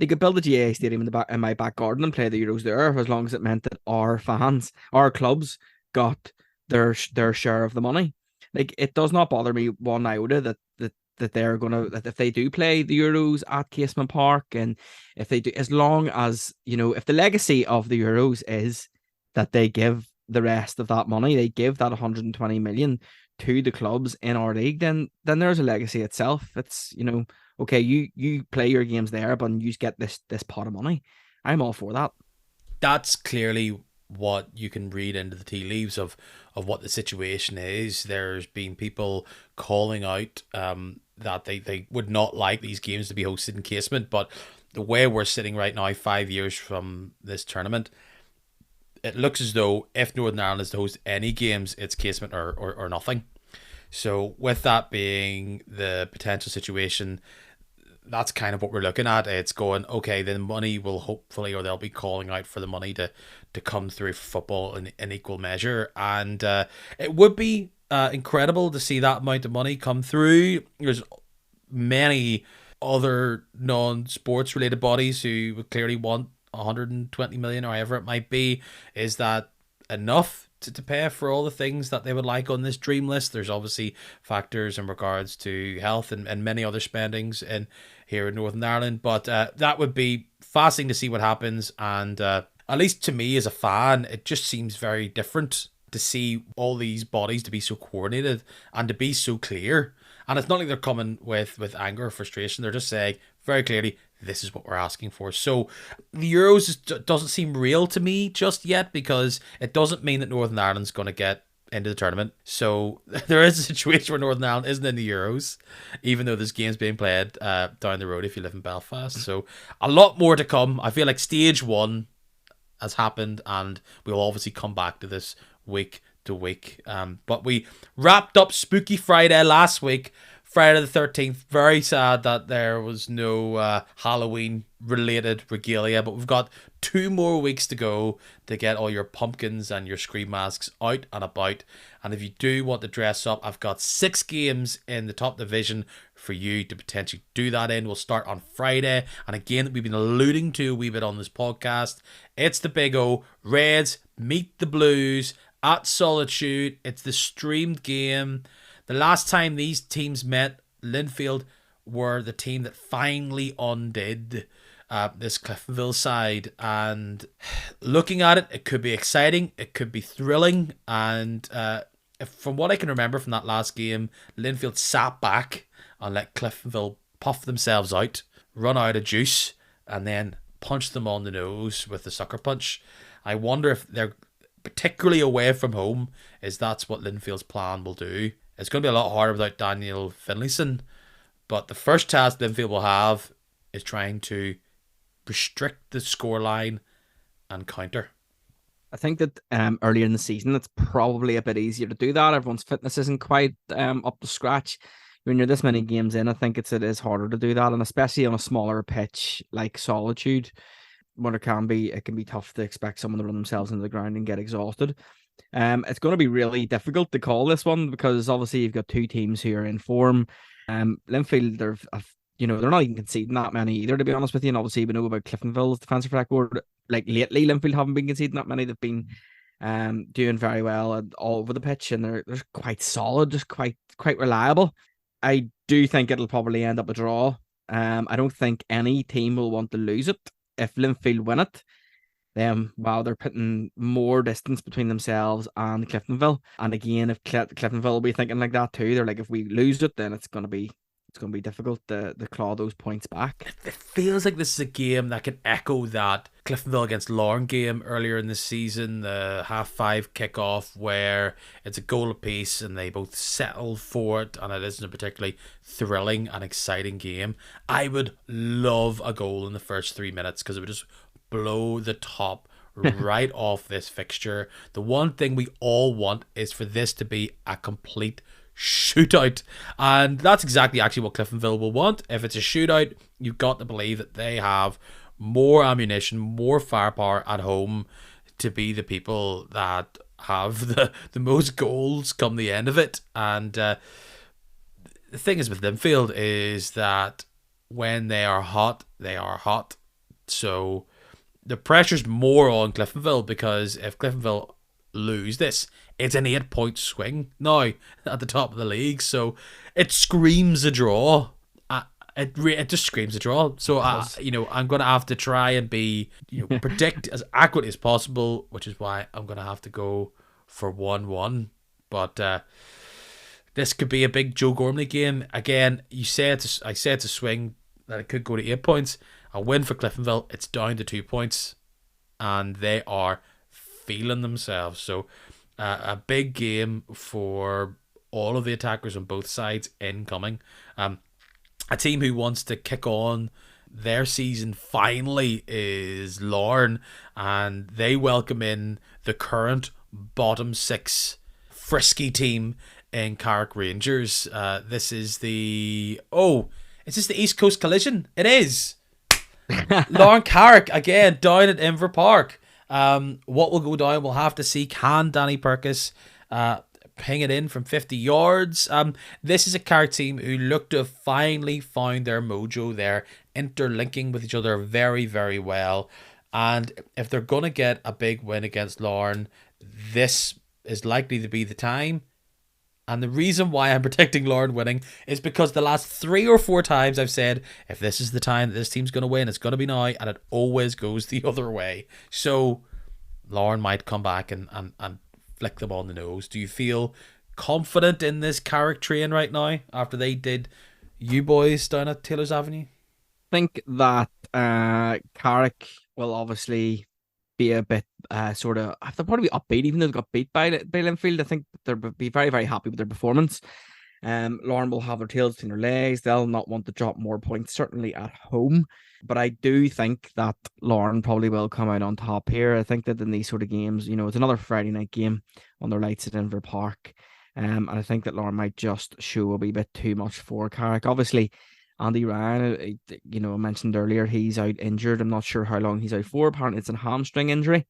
they could build a GAA stadium in my back garden and play the Euros there, as long as it meant that our fans, our clubs, got their share of the money. Like, it does not bother me one iota that they're gonna, that if they do play the Euros at Casement Park, and if they do, as long as if the legacy of the Euros is that they give the rest of that money, they give that 120 million to the clubs in our league, then there's a legacy itself. It's, okay, you play your games there, but you get this pot of money. I'm all for that. That's clearly what you can read into the tea leaves of what the situation is. There's been people calling out that they would not like these games to be hosted in Casement, but the way we're sitting right now, 5 years from this tournament, it looks as though if Northern Ireland is to host any games, it's Casement or nothing. So with that being the potential situation, that's kind of what we're looking at. It's going, okay, the money will hopefully, or they'll be calling out for the money to come through for football in equal measure. And it would be incredible to see that amount of money come through. There's many other non-sports related bodies who would clearly want 120 million or whatever it might be. Is that enough to pay for all the things that they would like on this dream list? There's obviously factors in regards to health and many other spendings in here in Northern Ireland, but that would be fascinating to see what happens. And at least to me as a fan, it just seems very different to see all these bodies to be so coordinated and to be so clear. And it's not like they're coming with anger or frustration. They're just saying very clearly, this is what we're asking for. So the Euros doesn't seem real to me just yet, because it doesn't mean that Northern Ireland's going to get into the tournament. So there is a situation where Northern Ireland isn't in the Euros, even though there's games being played down the road if you live in Belfast. So a lot more to come. I feel like stage one has happened, and we'll obviously come back to this week to week. But we wrapped up Spooky Friday last week, Friday the 13th. Very sad that there was no Halloween related regalia, but we've got 2 more weeks to go to get all your pumpkins and your scream masks out and about. And if you do want to dress up, I've got 6 games in the top division for you to potentially do that in. We'll start on Friday, and again, we've been alluding to a wee bit on this podcast. It's the Big O. Reds meet the Blues at Solitude. It's the streamed game. The last time these teams met, Linfield were the team that finally undid this Cliftonville side. And looking at it, it could be exciting. It could be thrilling. And from what I can remember from that last game, Linfield sat back and let Cliftonville puff themselves out, run out of juice, and then punch them on the nose with the sucker punch. I wonder if they're particularly away from home, is that's what Linfield's plan will do. It's going to be a lot harder without Daniel Finlayson, but the first task Linfield will have is trying to restrict the scoreline and counter. I think that earlier in the season, it's probably a bit easier to do that. Everyone's fitness isn't quite up to scratch. When you're this many games in, I think it is harder to do that, and especially on a smaller pitch like Solitude, when it can be tough to expect someone to run themselves into the ground and get exhausted. It's going to be really difficult to call this one, because obviously you've got 2 teams who are in form. Linfield, they're not even conceding that many either, to be honest with you. And obviously we know about Cliftonville's defensive record. Like lately, Linfield haven't been conceding that many. They've been doing very well all over the pitch, and they're quite solid, just quite reliable. I do think it'll probably end up a draw. I don't think any team will want to lose it. If Linfield win it, then they're putting more distance between themselves and Cliftonville. And again, if Cliftonville will be thinking like that too, they're like, if we lose it, then it's gonna be difficult to claw those points back. It feels like this is a game that can echo that Cliftonville against Lauren game earlier in the season, the 5:30 kickoff, where it's a goal apiece and they both settle for it, and it isn't a particularly thrilling and exciting game. I would love a goal in the first 3 minutes, because it would just blow the top right off this fixture. The one thing we all want is for this to be a complete shootout, and that's exactly actually what Cliftonville will want. If it's a shootout, you've got to believe that they have more ammunition, more firepower at home to be the people that have the most goals come the end of it. And the thing is with Linfield is that when they are hot, they are hot. So the pressure's more on Cliftonville, because if Cliftonville lose this, it's an 8-point swing now at the top of the league. So it screams a draw. It just screams a draw. So I'm going to have to try and be predict as accurately as possible, which is why I'm going to have to go for 1-1. But This could be a big Joe Gormley game. Again, I said to swing that it could go to 8 points. A win for Cliftonville, it's down to 2 points, and they are feeling themselves. So a big game for all of the attackers on both sides incoming. A team who wants to kick on their season finally is Larne, and they welcome in the current bottom six frisky team in Carrick Rangers. This is is this the East Coast Collision? It is. Lauren Carrick again down at Inver Park. What will go down? We'll have to see. Can Danny Perkis ping it in from 50 yards? This is a Carrick team who look to have finally found their mojo. They're interlinking with each other very, very well. And if they're going to get a big win against Larne, this is likely to be the time. And the reason why I'm predicting Larne winning is because the last 3 or 4 times I've said, if this is the time that this team's going to win, it's going to be now, and it always goes the other way. So Larne might come back and flick them on the nose. Do you feel confident in this Carrick train right now after they did you boys down at Taylor's Avenue? Think that Carrick will obviously be a bit sort of, they'll probably be upbeat even though they got beat by Linfield. I think they'll be very, very happy with their performance. Lauren will have their tails between their legs. They'll not want to drop more points, certainly at home. But I do think that Lauren probably will come out on top here. I think that in these sort of games, it's another Friday night game on their lights at Inver Park. And I think that Lauren might just show a wee bit too much for Carrick. Obviously, Andy Ryan, I mentioned earlier, he's out injured. I'm not sure how long he's out for. Apparently, it's a hamstring injury.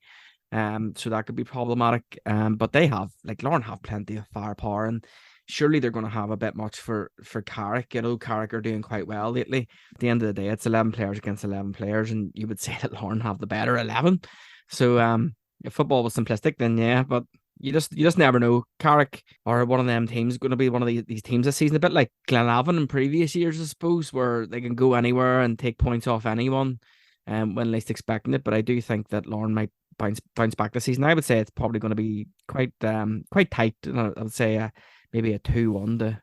So that could be problematic. But they have, Lauren have plenty of firepower, and surely they're going to have a bit much for Carrick. Carrick are doing quite well lately. At the end of the day, it's 11 players against 11 players, and you would say that Lauren have the better 11. So if football was simplistic, then yeah, but you just never know. Carrick are one of them teams, going to be one of these teams this season, a bit like Glenavon in previous years, I suppose, where they can go anywhere and take points off anyone when least expecting it. But I do think that Lauren might bounce back this season. I would say it's probably going to be quite tight. I would say maybe a 2-1 to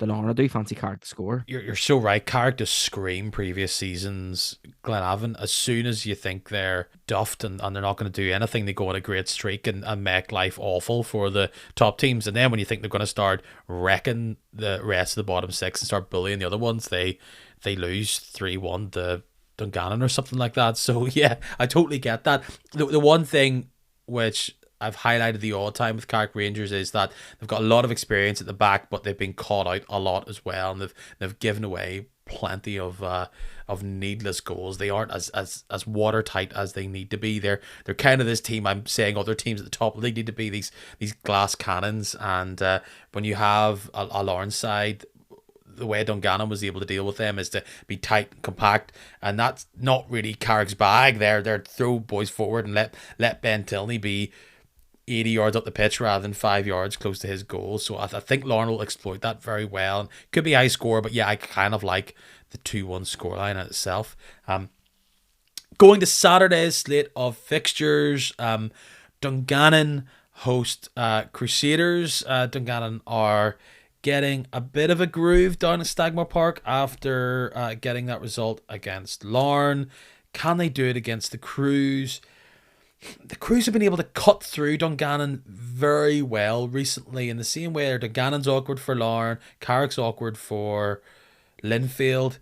Lauren. I do fancy Carrick to score. You're so right. Carrick does scream previous seasons. Glenavon, as soon as you think they're duffed and they're not going to do anything, they go on a great streak and make life awful for the top teams. And then when you think they're going to start wrecking the rest of the bottom six and start bullying the other ones, they lose 3-1 to Dungannon or something like that. So yeah, I totally get that. The one thing which I've highlighted the odd time with Carrick Rangers is that they've got a lot of experience at the back, but they've been caught out a lot as well, and they've given away plenty of needless goals. They aren't as watertight as they need to be. They're kind of this team. I'm saying other teams at the top, they need to be these glass cannons, and when you have a Lauren side, the way Dungannon was able to deal with them is to be tight and compact, and that's not really Carrick's bag. They're throw boys forward and let Ben Tilney be 80 yards up the pitch rather than 5 yards close to his goal. So I think Lauren will exploit that very well. And could be high score, but yeah, I kind of like the 2-1 scoreline in itself. Going to Saturday's slate of fixtures, Dungannon host Crusaders. Dungannon are getting a bit of a groove down at Stagmore Park after getting that result against Larne. Can they do it against the Crews? The Crews have been able to cut through Dungannon very well recently, in the same way Dungannon's awkward for Larne, Carrick's awkward for Linfield.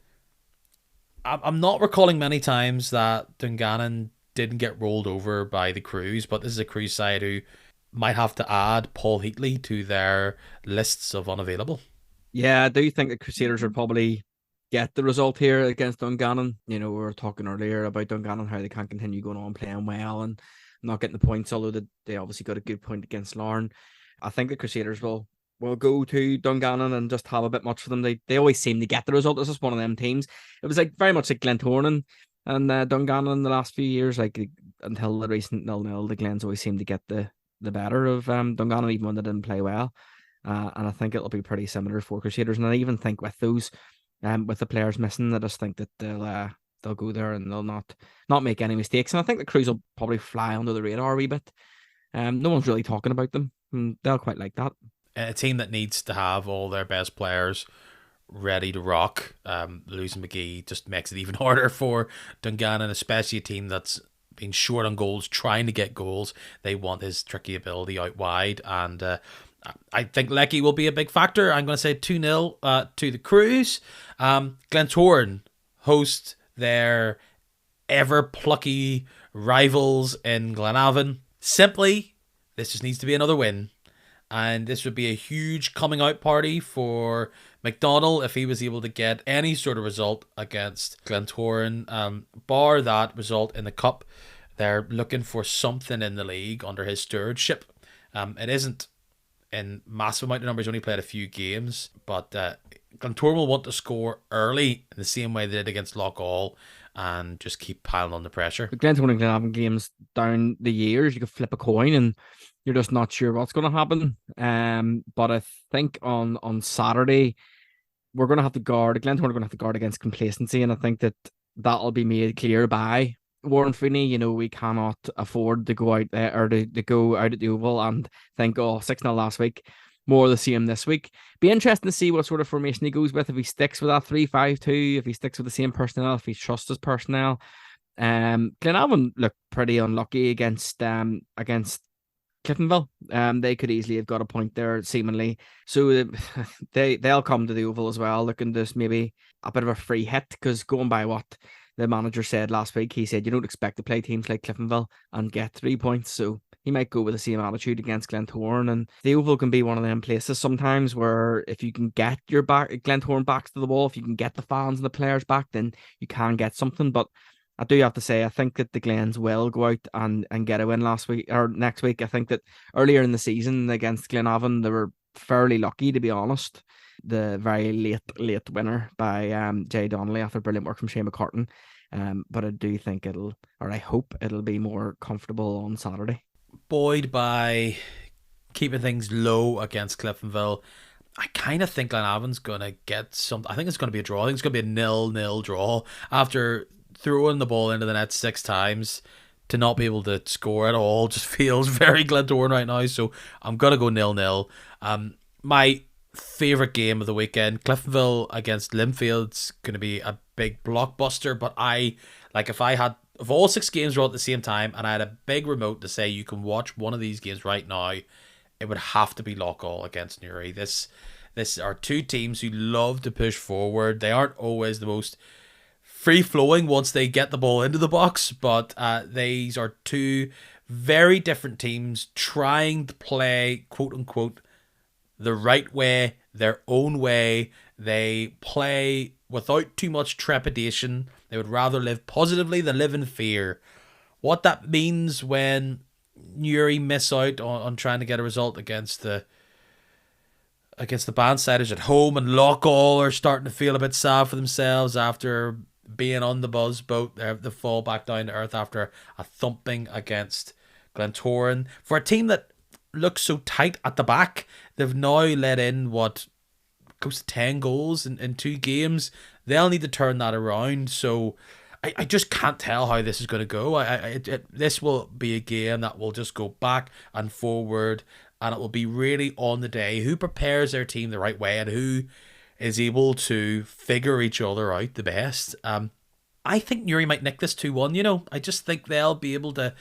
I'm not recalling many times that Dungannon didn't get rolled over by the Crews, but this is a Crews side who might have to add Paul Heatley to their lists of unavailable. Yeah, I do think the Crusaders would probably get the result here against Dungannon. We were talking earlier about Dungannon, how they can't continue going on playing well and not getting the points, although they obviously got a good point against Larne. I think the Crusaders will go to Dungannon and just have a bit much for them. They always seem to get the result. This is one of them teams. It was very much like Glentoran and Dungannon in the last few years, until the recent 0-0, the Glens always seem to get the better of Dungannon, even when they didn't play well. And I think it'll be pretty similar for Crusaders. And I even think with those, with the players missing, I just think that they'll go there and they'll not make any mistakes. And I think the Crews will probably fly under the radar a wee bit. No one's really talking about them, and they'll quite like that. a team that needs to have all their best players ready to rock. Losing McGee just makes it even harder for Dungannon, especially a team that's been short on goals, trying to get goals. They want his tricky ability out wide, and I think Lecky will be a big factor. I'm going to say 2-0 to the Cruise. Glentoran host their ever plucky rivals in Glenavon. Simply, this just needs to be another win. And this would be a huge coming out party for McDonald if he was able to get any sort of result against Glentoran. Bar that result in the Cup, they're looking for something in the league under his stewardship. It isn't in massive amount of numbers, only played a few games, but Glentoran will want to score early in the same way they did against Loughgall and just keep piling on the pressure. The Glentoran and Glenavon games down the years, you could flip a coin and you're just not sure what's going to happen. But I think on Saturday, we're going to have to guard, Glentoran are going to have to guard against complacency, and I think that that'll be made clear by Warren Feeney. You know, we cannot afford to go out there or to go out at the Oval and think, oh, 6-0 last week, more of the same this week. Be interesting to see what sort of formation he goes with, if he sticks with that 3-5-2, if he sticks with the same personnel, if he trusts his personnel. Glenavon looked pretty unlucky against Cliftonville. They could easily have got a point there, seemingly. So they'll come to the Oval as well, looking to maybe a bit of a free hit, because going by what the manager said last week, he said you don't expect to play teams like Cliftonville and get 3 points. So he might go with the same attitude against Glentoran, and the Oval can be one of them places sometimes where if you can get your Glentoran backs to the wall, if you can get the fans and the players back, then you can get something. But I do have to say, I think that the Glens will go out and get a win next week. I think that earlier in the season against Glenavon, they were fairly lucky, to be honest. The very late winner by Jay Donnelly after brilliant work from Shane McCartan. But I do think I hope it'll be more comfortable on Saturday. Buoyed by keeping things low against Cliftonville, I kind of think Glenavon's going to get some. I think it's going to be a draw. I think it's going to be a 0-0 draw after throwing the ball into the net 6 times. To not be able to score at all just feels very Glentoran right now. So I'm going to go 0-0. My favourite game of the weekend, Cliftonville against Linfield's going to be a big blockbuster. But if all 6 games were at the same time and I had a big remote to say you can watch one of these games right now, it would have to be Loughgall against Newry. This are 2 teams who love to push forward. They aren't always the most free-flowing once they get the ball into the box, but these are 2 very different teams trying to play, quote-unquote, the right way, their own way. They play without too much trepidation. They would rather live positively than live in fear. What that means when Newry miss out on trying to get a result against the Bandsiders at home, and Loughgall are starting to feel a bit sad for themselves after being on the buzz boat. They fall back down to earth after a thumping against Glentoran. For a team that looks so tight at the back, they've now let in close to 10 goals in 2 games. They'll need to turn that around. So I just can't tell how this is going to go. This will be a game that will just go back and forward, and it will be really on the day who prepares their team the right way and who is able to figure each other out the best. I think Newry might nick this 2-1. I just think they'll be able to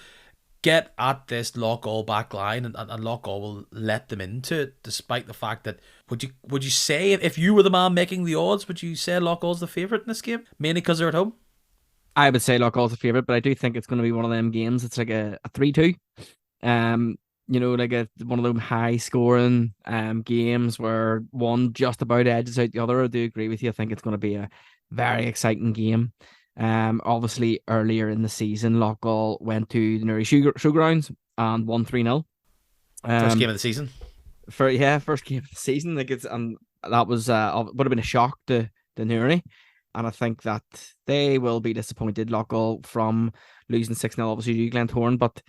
get at this Loughgall back line, and Loughgall will let them into it, despite the fact that would you say, if you were the man making the odds, would you say Loughgall's the favourite in this game, mainly because they're at home? I would say Loughgall's the favourite, but I do think it's going to be one of them games. It's like a 3-2. Like one of them high scoring games where one just about edges out the other. I do agree with you. I think it's going to be a very exciting game. Obviously earlier in the season, Loughgall went to the Newry Showgrounds and won 3-0. First game of the season. First game of the season. That was would have been a shock to Newry. And I think that they will be disappointed, Loughgall, from losing 6-0 obviously to Glentoran. But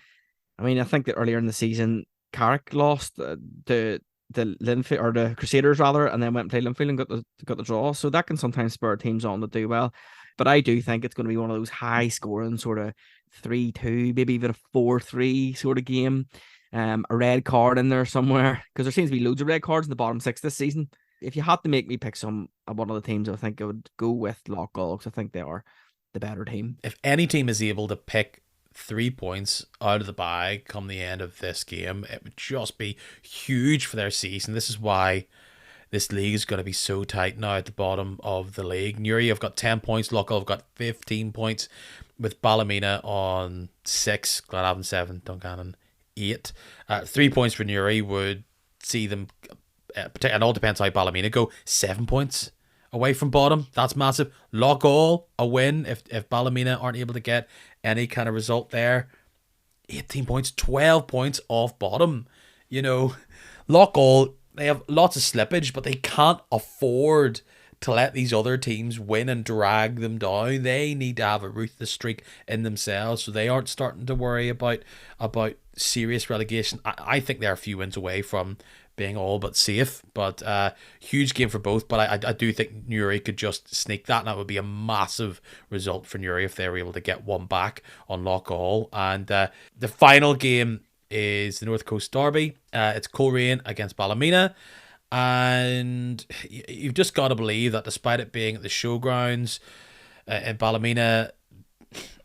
I mean, I think that earlier in the season, Carrick lost the Linfield, or the Crusaders rather, and then went and played Linfield and got the draw. So that can sometimes spur teams on to do well. But I do think it's going to be one of those high scoring sort of 3-2, maybe even a 4-3 sort of game. a red card in there somewhere, because there seems to be loads of red cards in the bottom six this season. If you had to make me pick one of the teams, I think I would go with Loughgall, because I think they are the better team. If any team is able to pick 3 points out of the bag come the end of this game, it would just be huge for their season. This is why this league is going to be so tight now at the bottom of the league. Newry have got 10 points, Loughgall have got 15 points, with Ballymena on 6, Glenavon 7, Dungannon 8. 3 points for Newry would see them, and it all depends how Ballymena go, 7 points away from bottom. That's massive. Loughgall, a win if Ballymena aren't able to get any kind of result there. 18 points, 12 points off bottom. You know, Loughgall, they have lots of slippage, but they can't afford to let these other teams win and drag them down. They need to have a ruthless streak in themselves, so they aren't starting to worry about serious relegation. I think they're a few wins away from being all but safe, but huge game for both. But I do think Newry could just sneak that, and that would be a massive result for Newry if they were able to get one back on Loughgall. And the final game is the North Coast Derby. It's Coleraine against Ballymena. And you've just got to believe that despite it being at the showgrounds in Ballymena,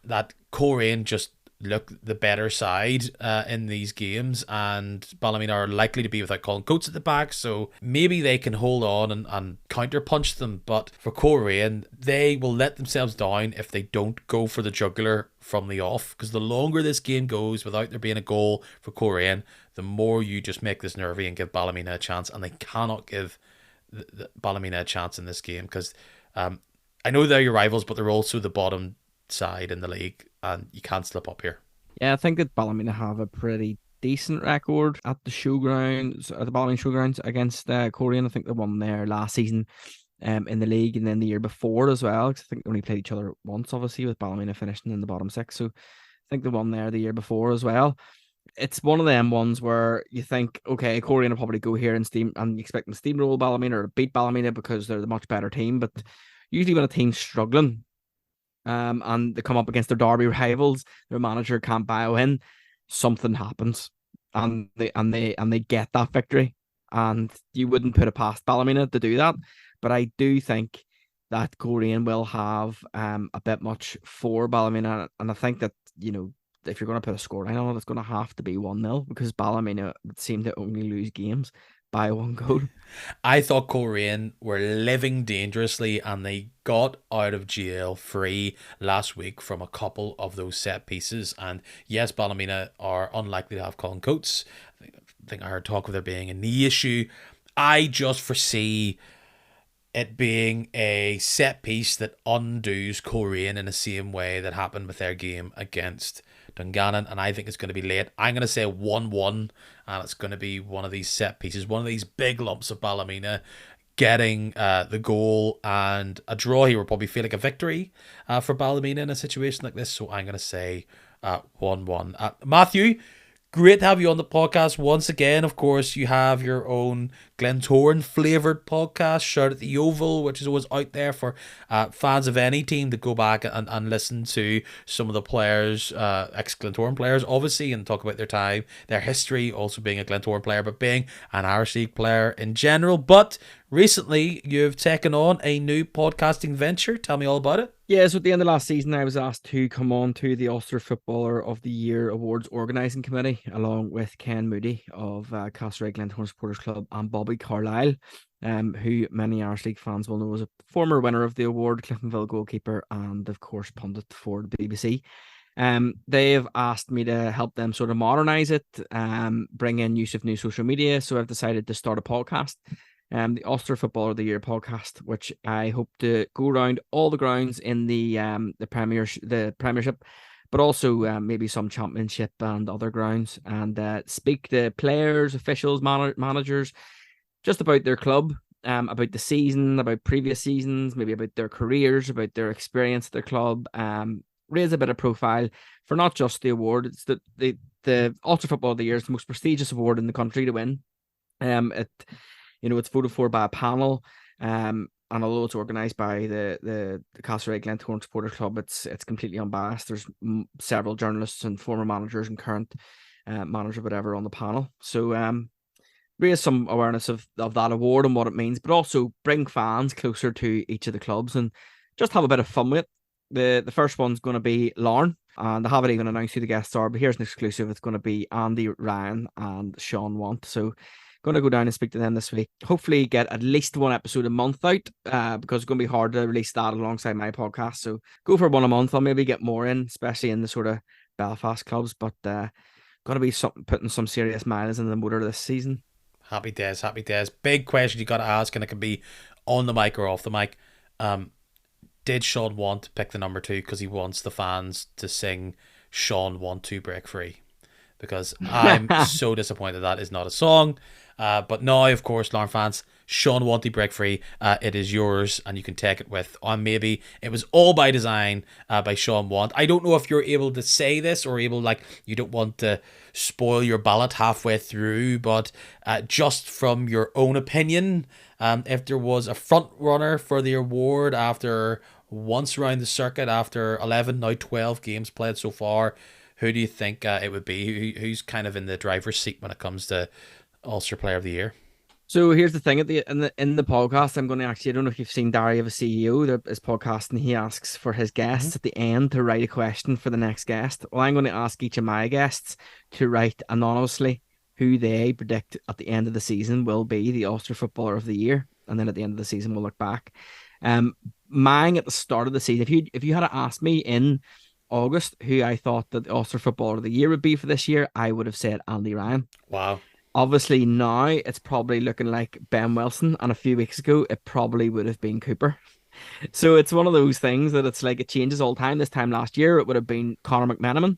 that Coleraine just look the better side in these games, and Ballymena are likely to be without Colin Coates at the back, so maybe they can hold on and counter punch them. But for Coleraine, they will let themselves down if they don't go for the jugular from the off, because the longer this game goes without there being a goal for Coleraine, the more you just make this nervy and give Ballymena a chance, and they cannot give the Ballymena a chance in this game, because I know they're your rivals, but they're also the bottom side in the league, and you can't slip up here. Yeah, I think that Ballymena have a pretty decent record at the showgrounds, at the Ballymena showgrounds against Coleraine. I think they won there last season in the league, and then the year before as well, because I think they only played each other once, obviously, with Ballymena finishing in the bottom six. So I think they won there the year before as well. It's one of them ones where you think, okay, Coleraine will probably go here and you expect them to steamroll Ballymena or beat Ballymena because they're the much better team. But usually when a team's struggling, and they come up against their derby rivals, their manager can't buy a win, something happens, and they get that victory, and you wouldn't put it past Ballymena to do that. But I do think that Coleraine will have a bit much for Ballymena, and I think that, if you're going to put a scoreline on it, it's going to have to be 1-0, because Ballymena seem to only lose games by one goal. I thought Coleraine were living dangerously, and they got out of jail free last week from a couple of those set pieces. And yes, Ballymena are unlikely to have Colin Coates. I think I heard talk of there being a knee issue. I just foresee it being a set piece that undoes Coleraine in the same way that happened with their game against Dungannon, and I think it's going to be late. I'm going to say 1-1, and it's going to be one of these set pieces, one of these big lumps of Ballymena getting the goal, and a draw here will probably feel like a victory for Ballymena in a situation like this, so I'm going to say 1-1. Matthew, great to have you on the podcast once again. Of course, you have your own Glentoran flavoured podcast, Shout at the Oval, which is always out there for fans of any team to go back and listen to some of the players, ex-Glentoran players, obviously, and talk about their time, their history, also being a Glentoran player, but being an Irish League player in general. But recently, you've taken on a new podcasting venture. Tell me all about it. Yeah, so at the end of last season, I was asked to come on to the Ulster Footballer of the Year Awards Organising Committee, along with Ken Moody of Castlereagh Glentoran Supporters Club and Bobby Carlyle, who many Irish League fans will know as a former winner of the award, Cliftonville goalkeeper, and of course pundit for the BBC. They've asked me to help them sort of modernise it, bring in use of new social media, so I've decided to start a podcast. The Ulster Footballer of the Year podcast, which I hope to go around all the grounds in the Premiership, but also maybe some Championship and other grounds, and speak to players, officials, managers, just about their club, about the season, about previous seasons, maybe about their careers, about their experience at their club, raise a bit of profile for not just the award. It's the Ulster Footballer of the Year is the most prestigious award in the country to win. It's voted for by a panel, and although it's organised by the Castlereagh Glentoran Supporters Club, it's completely unbiased. There's several journalists and former managers and current manager, whatever, on the panel. So raise some awareness of that award and what it means, but also bring fans closer to each of the clubs and just have a bit of fun with it. The first one's going to be Larne, and I haven't even announced who the guests are, but here's an exclusive. It's going to be Andy Ryan and Sean Want. So going to go down and speak to them this week. Hopefully get at least one episode a month out, because it's going to be hard to release that alongside my podcast. So go for one a month. I'll maybe get more in, especially in the sort of Belfast clubs, but going to be putting some serious miles in the motor this season. Happy days, happy days. Big question you got to ask, and it can be on the mic or off the mic. Did Sean Want pick the number 2 because he wants the fans to sing Sean Want to Break Free? Because I'm so disappointed that is not a song. But now, of course, Larne fans, Sean Want to Break Free, it is yours, and you can take it with, or maybe it was all by design by Sean Want. I don't know if you're able to say this or able, like, you don't want to spoil your ballot halfway through, but just from your own opinion, if there was a front runner for the award after once around the circuit, after 11, now 12 games played so far, who do you think it would be? Who's kind of in the driver's seat when it comes to Ulster Player of the Year? So here's the thing: in the podcast, I'm going to actually, I don't know if you've seen Diary of a CEO, his podcast, and he asks for his guests at the end to write a question for the next guest. Well, I'm going to ask each of my guests to write anonymously who they predict at the end of the season will be the Ulster Footballer of the Year, and then at the end of the season we'll look back. Mine at the start of the season, if you had asked me in August who I thought that the Ulster Footballer of the Year would be for this year, I would have said Andy Ryan. Wow. Obviously now it's probably looking like Ben Wilson, and a few weeks ago it probably would have been Cooper. So it's one of those things that it's like it changes all the time. This time last year it would have been Conor McMenamin,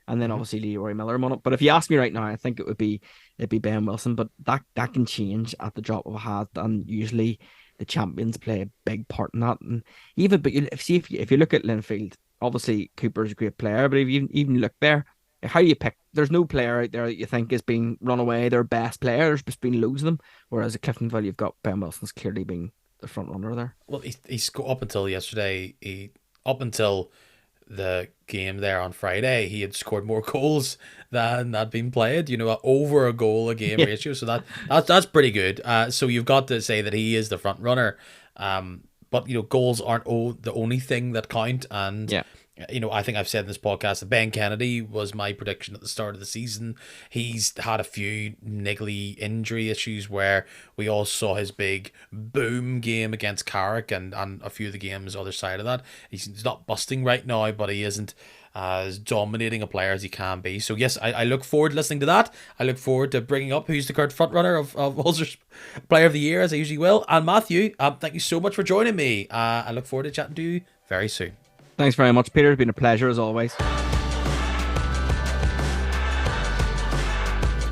and then obviously Leroy Miller on it. But if you ask me right now, I think it'd be Ben Wilson. But that can change at the drop of a hat, and usually the champions play a big part in that. And even if you look at Linfield, obviously Cooper's a great player, but if you even look there, how do you pick? There's no player out there that you think is being run away their best player. There's just been loads of them. Whereas at Cliftonville, you've got Ben Wilson's clearly being the front runner there. Well, he's up until yesterday. Up until the game there on Friday, he had scored more goals than had been played. Over a goal a game ratio. So that's pretty good. So you've got to say that he is the front runner. But goals aren't the only thing that count. And yeah. I think I've said in this podcast that Ben Kennedy was my prediction at the start of the season. He's had a few niggly injury issues where we all saw his big boom game against Carrick and a few of the games other side of that. He's not busting right now, but he isn't as dominating a player as he can be. So yes, I look forward to listening to that. I look forward to bringing up who's the current frontrunner of Ulster's Player of the Year, as I usually will. And Matthew, thank you so much for joining me. I look forward to chatting to you very soon. Thanks very much, Peter. It's been a pleasure as always.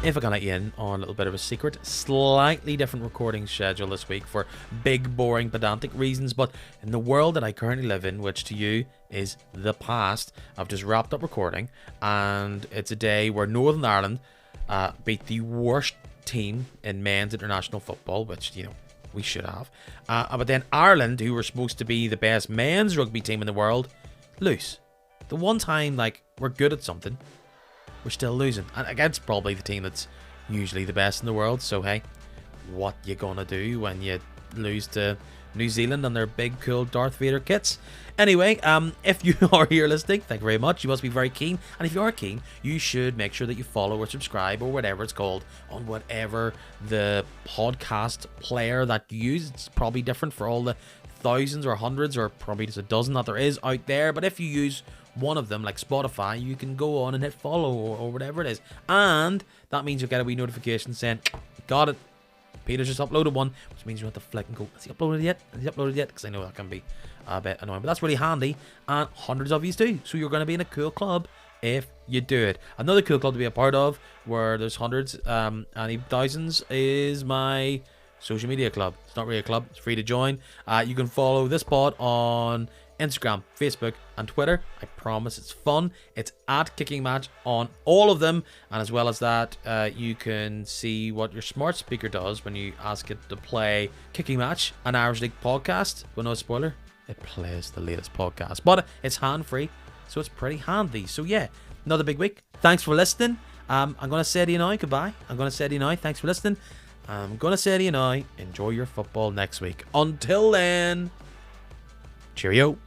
If I can let you in on a little bit of a secret, slightly different recording schedule this week for big, boring, pedantic reasons, but in the world that I currently live in, which to you is the past, I've just wrapped up recording, and it's a day where Northern Ireland beat the worst team in men's international football, which, we should have. But then Ireland, who were supposed to be the best men's rugby team in the world, lose. The one time, we're good at something, we're still losing. And against probably the team that's usually the best in the world. So, hey, what you gonna do when you lose to New Zealand and their big, cool Darth Vader kits? Anyway, if you are here listening, thank you very much. You must be very keen. And if you are keen, you should make sure that you follow or subscribe or whatever it's called on whatever the podcast player that you use. It's probably different for all the thousands or hundreds or probably just a dozen that there is out there. But if you use one of them, like Spotify, you can go on and hit follow or whatever it is. And that means you'll get a wee notification saying, got it, Peter's just uploaded one, which means you have to flick and go, has he uploaded yet? Has he uploaded yet? Because I know that can be a bit annoying, but that's really handy, and hundreds of you do, so you're going to be in a cool club if you do it. Another cool club to be a part of, where there's hundreds and even thousands, is my social media club. It's not really a club, it's free to join. You can follow this pod on Instagram, Facebook and Twitter. I promise it's fun. It's at Kicking Match on all of them, and as well as that, you can see what your smart speaker does when you ask it to play Kicking Match, an Irish League podcast. Well, no spoiler, it plays the latest podcast, but it's hand free, so it's pretty handy. So yeah, another big week. Thanks for listening, I'm going to say to you now, goodbye. I'm going to say to you now, thanks for listening. I'm going to say to you now, enjoy your football next week. Until then, cheerio.